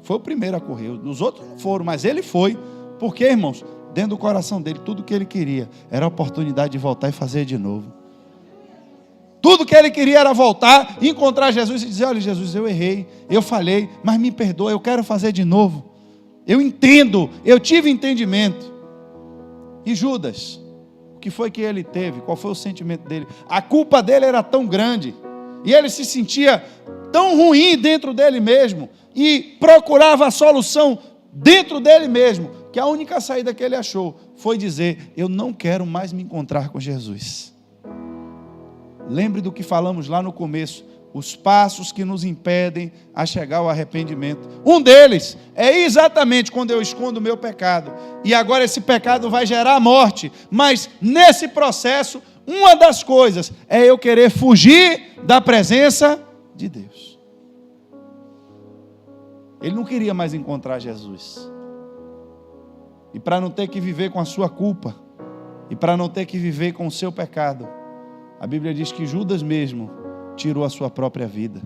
Foi o primeiro a correr, os outros não foram, mas ele foi, porque, irmãos, dentro do coração dele, tudo o que ele queria era a oportunidade de voltar e fazer de novo. Tudo que ele queria era voltar, encontrar Jesus e dizer, olha Jesus, eu errei, eu falhei, mas me perdoa, eu quero fazer de novo. Eu entendo, eu tive entendimento. E Judas, o que foi que ele teve? Qual foi o sentimento dele? A culpa dele era tão grande, e ele se sentia tão ruim dentro dele mesmo, e procurava a solução dentro dele mesmo, que a única saída que ele achou foi dizer, eu não quero mais me encontrar com Jesus. Lembre do que falamos lá no começo, os passos que nos impedem a chegar ao arrependimento. Um deles é exatamente quando eu escondo o meu pecado, e agora esse pecado vai gerar morte, mas nesse processo, uma das coisas é eu querer fugir da presença de Deus. Ele não queria mais encontrar Jesus. E para não ter que viver com a sua culpa, e para não ter que viver com o seu pecado, a Bíblia diz que Judas mesmo tirou a sua própria vida.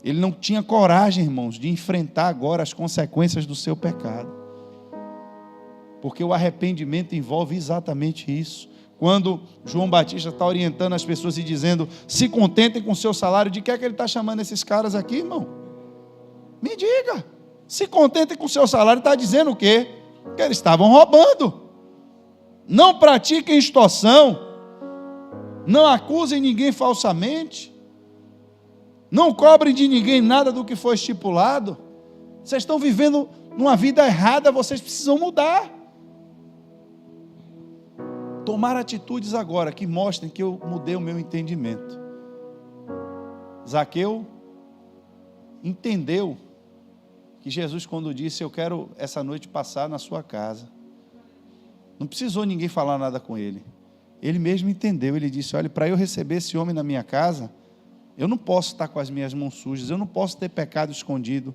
Ele não tinha coragem, irmãos, de enfrentar agora as consequências do seu pecado. Porque o arrependimento envolve exatamente isso. Quando João Batista está orientando as pessoas e dizendo, se contentem com o seu salário, de que é que ele está chamando esses caras aqui, irmão? Me diga, se contentem com o seu salário, está dizendo o quê? Que eles estavam roubando. Não pratiquem extorsão, não acusem ninguém falsamente, não cobrem de ninguém nada do que foi estipulado. Vocês estão vivendo numa vida errada, vocês precisam mudar. Tomar atitudes agora que mostrem que eu mudei o meu entendimento. Zaqueu entendeu que Jesus, quando disse, eu quero essa noite passar na sua casa, não precisou ninguém falar nada com ele. Ele mesmo entendeu, ele disse, olha, para eu receber esse homem na minha casa, eu não posso estar com as minhas mãos sujas, eu não posso ter pecado escondido.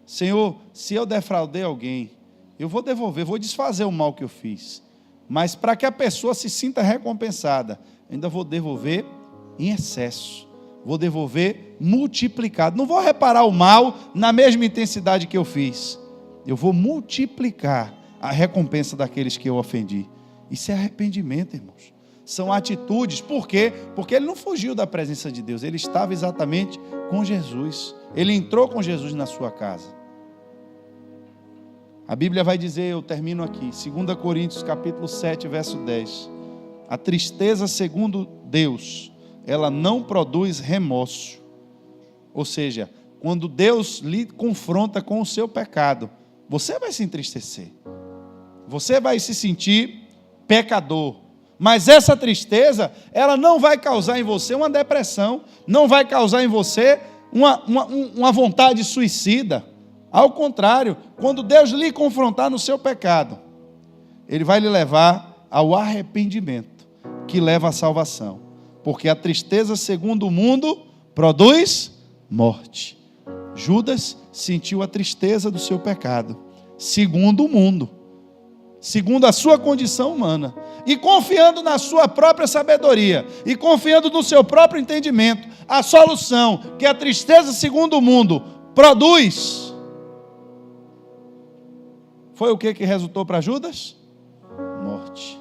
Senhor, se eu defraudei alguém, eu vou devolver, vou desfazer o mal que eu fiz. Mas para que a pessoa se sinta recompensada, ainda vou devolver em excesso. Vou devolver multiplicado. Não vou reparar o mal na mesma intensidade que eu fiz. Eu vou multiplicar a recompensa daqueles que eu ofendi. Isso é arrependimento, irmãos. São atitudes. Por quê? Porque ele não fugiu da presença de Deus. Ele estava exatamente com Jesus. Ele entrou com Jesus na sua casa. A Bíblia vai dizer, eu termino aqui, 2 Coríntios capítulo 7, verso 10. A tristeza segundo Deus, ela não produz remorso. Ou seja, quando Deus lhe confronta com o seu pecado, você vai se entristecer. Você vai se sentir pecador. Mas essa tristeza, ela não vai causar em você uma depressão, não vai causar em você uma vontade suicida. Ao contrário, quando Deus lhe confrontar no seu pecado, Ele vai lhe levar ao arrependimento, que leva à salvação. Porque a tristeza, segundo o mundo, produz morte. Judas sentiu a tristeza do seu pecado, segundo o mundo, segundo a sua condição humana, e confiando na sua própria sabedoria, e confiando no seu próprio entendimento, a solução que a tristeza, segundo o mundo, produz, foi o que resultou para Judas? Morte.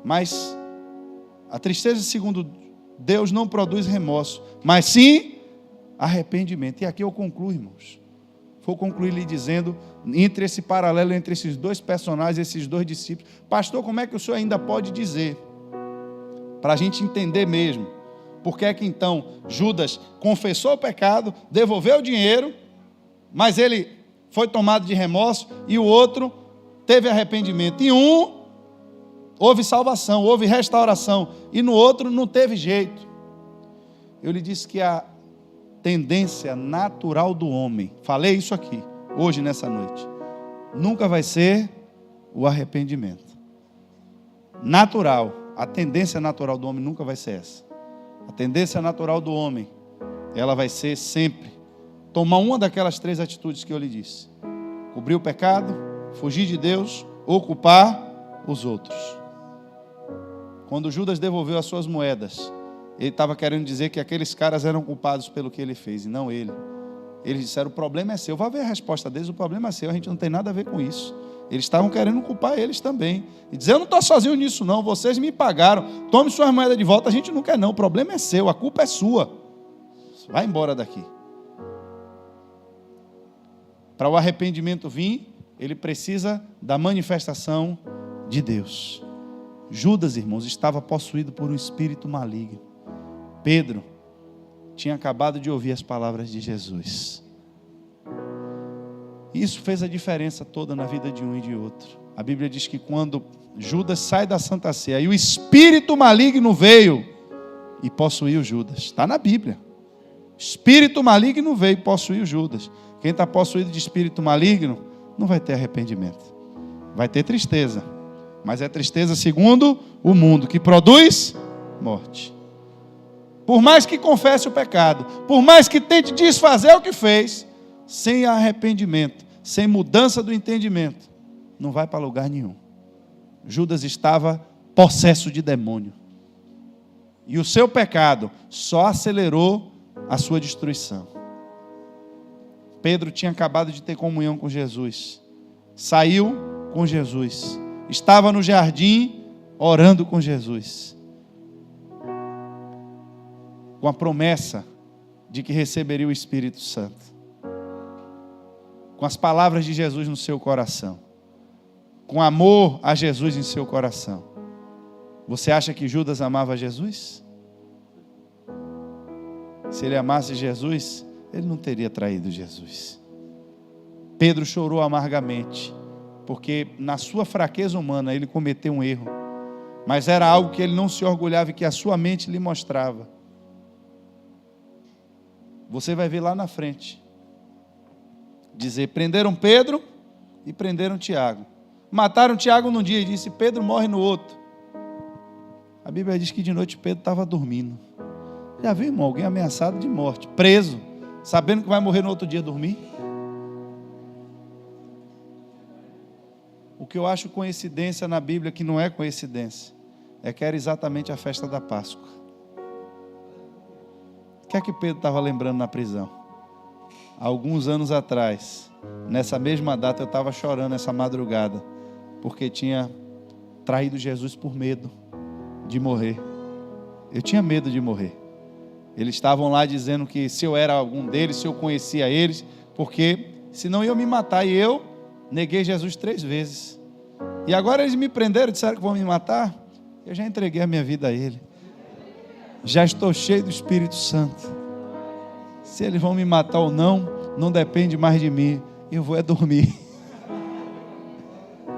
Mas a tristeza, segundo Deus, não produz remorso, mas sim arrependimento. E aqui eu concluo, irmãos. Vou concluir lhe dizendo, entre esse paralelo entre esses dois personagens, esses dois discípulos, pastor, como é que o senhor ainda pode dizer? Para a gente entender mesmo. Por que é que então Judas confessou o pecado, devolveu o dinheiro, mas ele foi tomado de remorso, e o outro teve arrependimento. Em um, houve salvação, houve restauração. E no outro, não teve jeito. Eu lhe disse que a tendência natural do homem, falei isso aqui, hoje, nessa noite, nunca vai ser o arrependimento. Natural, a tendência natural do homem nunca vai ser essa. A tendência natural do homem, ela vai ser sempre tomar uma daquelas 3 atitudes que eu lhe disse: cobrir o pecado, fugir de Deus, ou culpar os outros. Quando Judas devolveu as suas moedas, ele estava querendo dizer que aqueles caras eram culpados pelo que ele fez, e não ele. Eles disseram: o problema é seu. Vai ver a resposta deles: o problema é seu, a gente não tem nada a ver com isso. Eles estavam querendo culpar eles também. E dizer: eu não estou sozinho nisso não, vocês me pagaram, tome suas moedas de volta, a gente não quer não, o problema é seu, a culpa é sua. Vai embora daqui. Para o arrependimento vir, ele precisa da manifestação de Deus. Judas, irmãos, estava possuído por um espírito maligno. Pedro tinha acabado de ouvir as palavras de Jesus. Isso fez a diferença toda na vida de um e de outro. A Bíblia diz que quando Judas sai da Santa Ceia, e o espírito maligno veio e possuiu Judas. Está na Bíblia. Espírito maligno veio e possuiu Judas. Quem está possuído de espírito maligno não vai ter arrependimento. Vai ter tristeza. Mas é tristeza segundo o mundo, que produz morte. Por mais que confesse o pecado, por mais que tente desfazer o que fez, sem arrependimento, sem mudança do entendimento, não vai para lugar nenhum. Judas estava possesso de demônio. E o seu pecado só acelerou a sua destruição. Pedro tinha acabado de ter comunhão com Jesus. Saiu com Jesus. Estava no jardim orando com Jesus. Com a promessa de que receberia o Espírito Santo. Com as palavras de Jesus no seu coração. Com amor a Jesus em seu coração. Você acha que Judas amava Jesus? Se ele amasse Jesus, ele não teria traído Jesus. Pedro chorou amargamente, porque na sua fraqueza humana ele cometeu um erro, mas era algo que ele não se orgulhava e que a sua mente lhe mostrava. Você vai ver lá na frente, dizer: prenderam Pedro e prenderam Tiago. Mataram Tiago num dia e disse: Pedro morre no outro. A Bíblia diz que de noite Pedro estava dormindo. Já viu, irmão, alguém ameaçado de morte, preso, sabendo que vai morrer no outro dia dormir? O que eu acho coincidência na Bíblia, que não é coincidência, é que era exatamente a festa da Páscoa. O que é que Pedro estava lembrando na prisão? Alguns anos atrás, nessa mesma data, eu estava chorando essa madrugada, porque tinha traído Jesus por medo de morrer. Eu tinha medo de morrer. Eles estavam lá dizendo que se eu era algum deles, se eu conhecia eles, porque senão iam me matar. E eu neguei Jesus 3 vezes. E agora eles me prenderam, disseram que vão me matar. Eu já entreguei a minha vida a Ele. Já estou cheio do Espírito Santo. Se eles vão me matar ou não, não depende mais de mim. Eu vou dormir.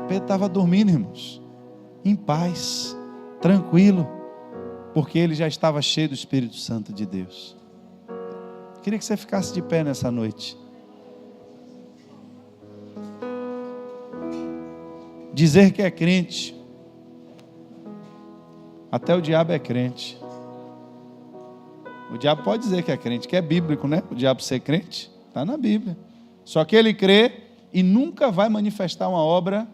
Pedro estava dormindo, irmãos, em paz, tranquilo, porque ele já estava cheio do Espírito Santo de Deus. Queria que você ficasse de pé nessa noite. Dizer que é crente, até o diabo é crente. O diabo pode dizer que é crente, que é bíblico, né? O diabo ser crente, está na Bíblia. Só que ele crê e nunca vai manifestar uma obra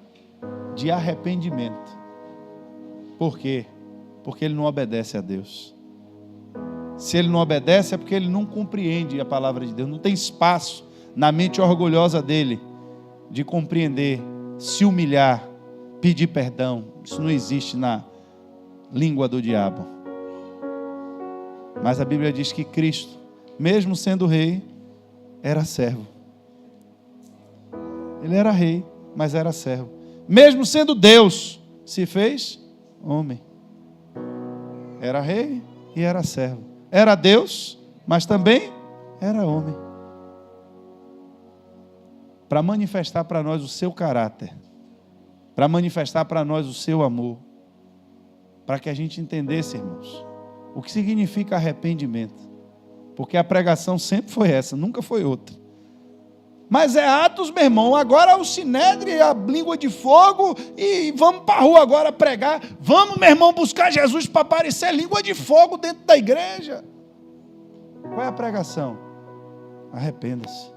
de arrependimento. Por quê? Porque ele não obedece a Deus. Se ele não obedece, é porque ele não compreende a palavra de Deus. Não tem espaço na mente orgulhosa dele de compreender, se humilhar, pedir perdão. Isso não existe na língua do diabo. Mas a Bíblia diz que Cristo, mesmo sendo rei, era servo. Ele era rei, mas era servo. Mesmo sendo Deus, se fez homem. Era rei e era servo. Era Deus, mas também era homem. Para manifestar para nós o seu caráter, para manifestar para nós o seu amor, para que a gente entendesse, irmãos, o que significa arrependimento. Porque a pregação sempre foi essa, nunca foi outra. Mas é Atos, meu irmão, agora o sinédrio, a língua de fogo, e vamos para a rua agora pregar. Vamos, meu irmão, buscar Jesus para aparecer língua de fogo dentro da igreja. Qual é a pregação? Arrependa-se.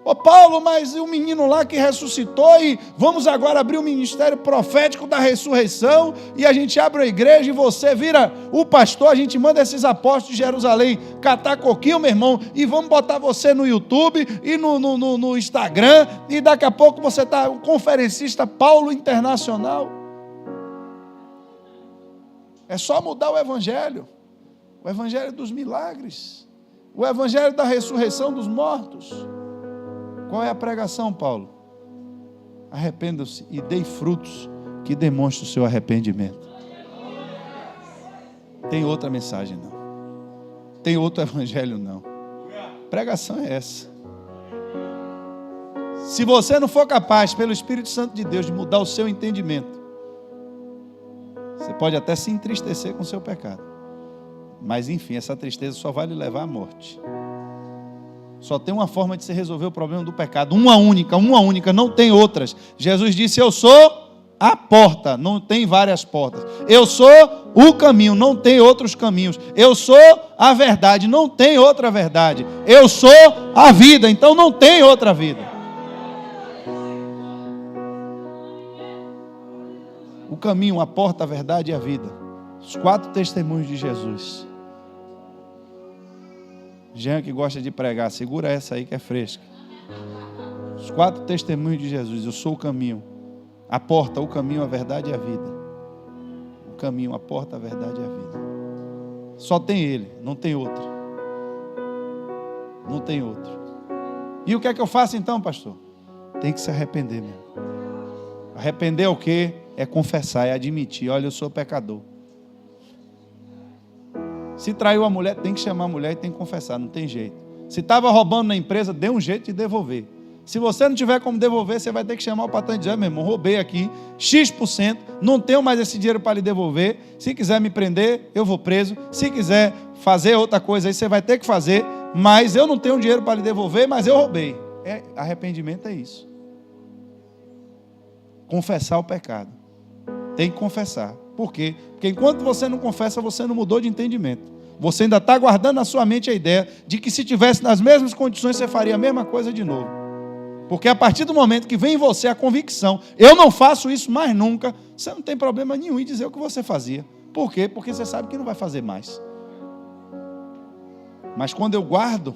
Ô Paulo, mas o menino lá que ressuscitou, e vamos agora abrir o ministério profético da ressurreição, e a gente abre a igreja e você vira o pastor, a gente manda esses apóstolos de Jerusalém catar coquinho, meu irmão, e vamos botar você no YouTube e no Instagram, e daqui a pouco você está um conferencista Paulo Internacional. É só mudar o evangelho dos milagres, o evangelho da ressurreição dos mortos. Qual é a pregação, Paulo? Arrependa-se e dê frutos que demonstrem o seu arrependimento. Tem outra mensagem, não. Tem outro evangelho, não. A pregação é essa. Se você não for capaz, pelo Espírito Santo de Deus, de mudar o seu entendimento, você pode até se entristecer com o seu pecado. Mas, enfim, essa tristeza só vai lhe levar à morte. Só tem uma forma de se resolver o problema do pecado. Uma única, não tem outras. Jesus disse, eu sou a porta, não tem várias portas. Eu sou o caminho, não tem outros caminhos. Eu sou a verdade, não tem outra verdade. Eu sou a vida, então não tem outra vida. O caminho, a porta, a verdade e a vida. Os 4 testemunhos de Jesus. Jean que gosta de pregar, segura essa aí que é fresca. Os 4 testemunhos de Jesus. Eu sou o caminho, a porta, o caminho, a verdade e a vida. O caminho, a porta, a verdade e a vida. Só tem Ele, não tem outro. Não tem outro. E o que é que eu faço então, pastor? Tem que se arrepender mesmo. Arrepender é o quê? É confessar, é admitir, olha, eu sou pecador. Se traiu a mulher, tem que chamar a mulher e tem que confessar, não tem jeito. Se estava roubando na empresa, dê um jeito de devolver. Se você não tiver como devolver, você vai ter que chamar o patrão e dizer, meu irmão, roubei aqui X%, não tenho mais esse dinheiro para lhe devolver. Se quiser me prender, eu vou preso. Se quiser fazer outra coisa aí, você vai ter que fazer, mas eu não tenho dinheiro para lhe devolver, mas eu roubei. Arrependimento é isso. Confessar o pecado. Tem que confessar. Por quê? Porque enquanto você não confessa, você não mudou de entendimento. Você ainda está guardando na sua mente a ideia de que se tivesse nas mesmas condições, você faria a mesma coisa de novo. Porque a partir do momento que vem em você a convicção, eu não faço isso mais nunca, você não tem problema nenhum em dizer o que você fazia. Por quê? Porque você sabe que não vai fazer mais. Mas quando eu guardo,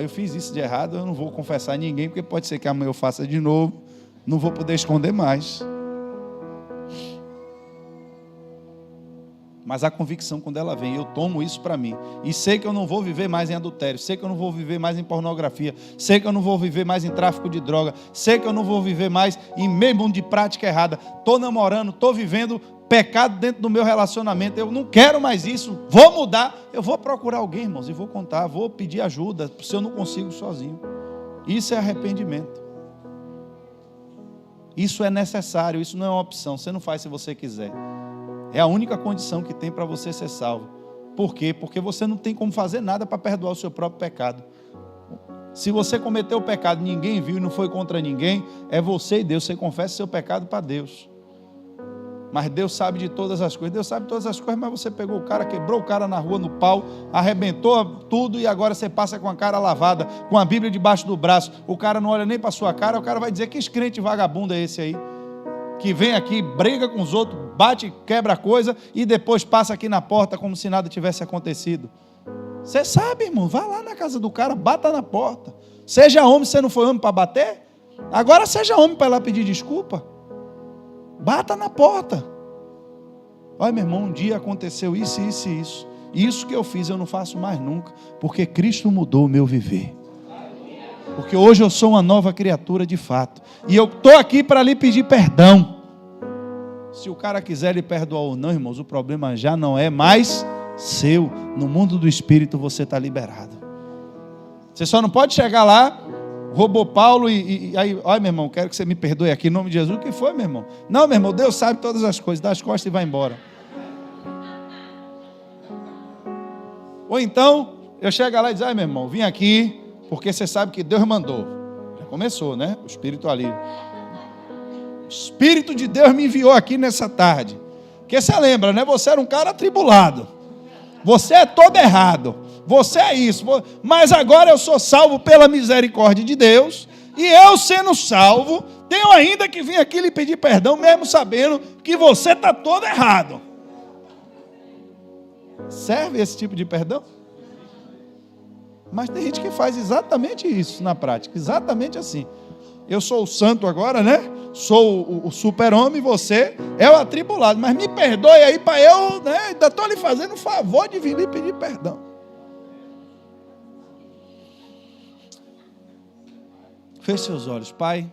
eu fiz isso de errado, eu não vou confessar a ninguém, porque pode ser que amanhã eu faça de novo, não vou poder esconder mais. Mas a convicção, quando ela vem, eu tomo isso para mim. E sei que eu não vou viver mais em adultério. Sei que eu não vou viver mais em pornografia. Sei que eu não vou viver mais em tráfico de droga. Sei que eu não vou viver mais em meio mundo de prática errada. Estou namorando, estou vivendo pecado dentro do meu relacionamento. Eu não quero mais isso. Vou mudar. Eu vou procurar alguém, irmãos, e vou contar. Vou pedir ajuda, se eu não consigo sozinho. Isso é arrependimento. Isso é necessário. Isso não é uma opção. Você não faz se você quiser. É a única condição que tem para você ser salvo. Por quê? Porque você não tem como fazer nada para perdoar o seu próprio pecado. Se você cometeu o pecado, ninguém viu e não foi contra ninguém, é você e Deus. Você confessa seu pecado para Deus. Mas Deus sabe de todas as coisas. Deus sabe de todas as coisas, mas você pegou o cara, quebrou o cara na rua, no pau, arrebentou tudo e agora você passa com a cara lavada, com a Bíblia debaixo do braço. O cara não olha nem para a sua cara, o cara vai dizer, que crente vagabundo é esse aí? Que vem aqui, briga com os outros, bate, quebra coisa e depois passa aqui na porta como se nada tivesse acontecido. Você sabe, irmão, vá lá na casa do cara, bata na porta. Seja homem, você não foi homem para bater? Agora seja homem para ir lá pedir desculpa. Bata na porta. Olha, meu irmão, um dia aconteceu isso, isso e isso. Isso que eu fiz eu não faço mais nunca, porque Cristo mudou o meu viver. Porque hoje eu sou uma nova criatura de fato. E eu estou aqui para lhe pedir perdão. Se o cara quiser lhe perdoar ou não, irmãos, o problema já não é mais seu. No mundo do Espírito você está liberado. Você só não pode chegar lá roubou Paulo e aí, olha, meu irmão, quero que você me perdoe aqui em nome de Jesus. O que foi, meu irmão? Não, meu irmão, Deus sabe todas as coisas, dá as costas e vai embora. Ou então, eu chego lá e digo, ai, meu irmão, vim aqui porque você sabe que Deus mandou. Já começou, né? O Espírito ali. O Espírito de Deus me enviou aqui nessa tarde. Porque você lembra, né? Você era um cara atribulado. Você é todo errado. Você é isso. Mas agora eu sou salvo pela misericórdia de Deus. E eu, sendo salvo, tenho ainda que vir aqui lhe pedir perdão, mesmo sabendo que você está todo errado. Serve esse tipo de perdão? Mas tem gente que faz exatamente isso na prática. Exatamente assim. Eu sou o santo agora, né? Sou o super-homem, você é o atribulado. Mas me perdoe aí para eu, né? Ainda estou lhe fazendo um favor de vir lhe pedir perdão. Feche seus olhos, Pai.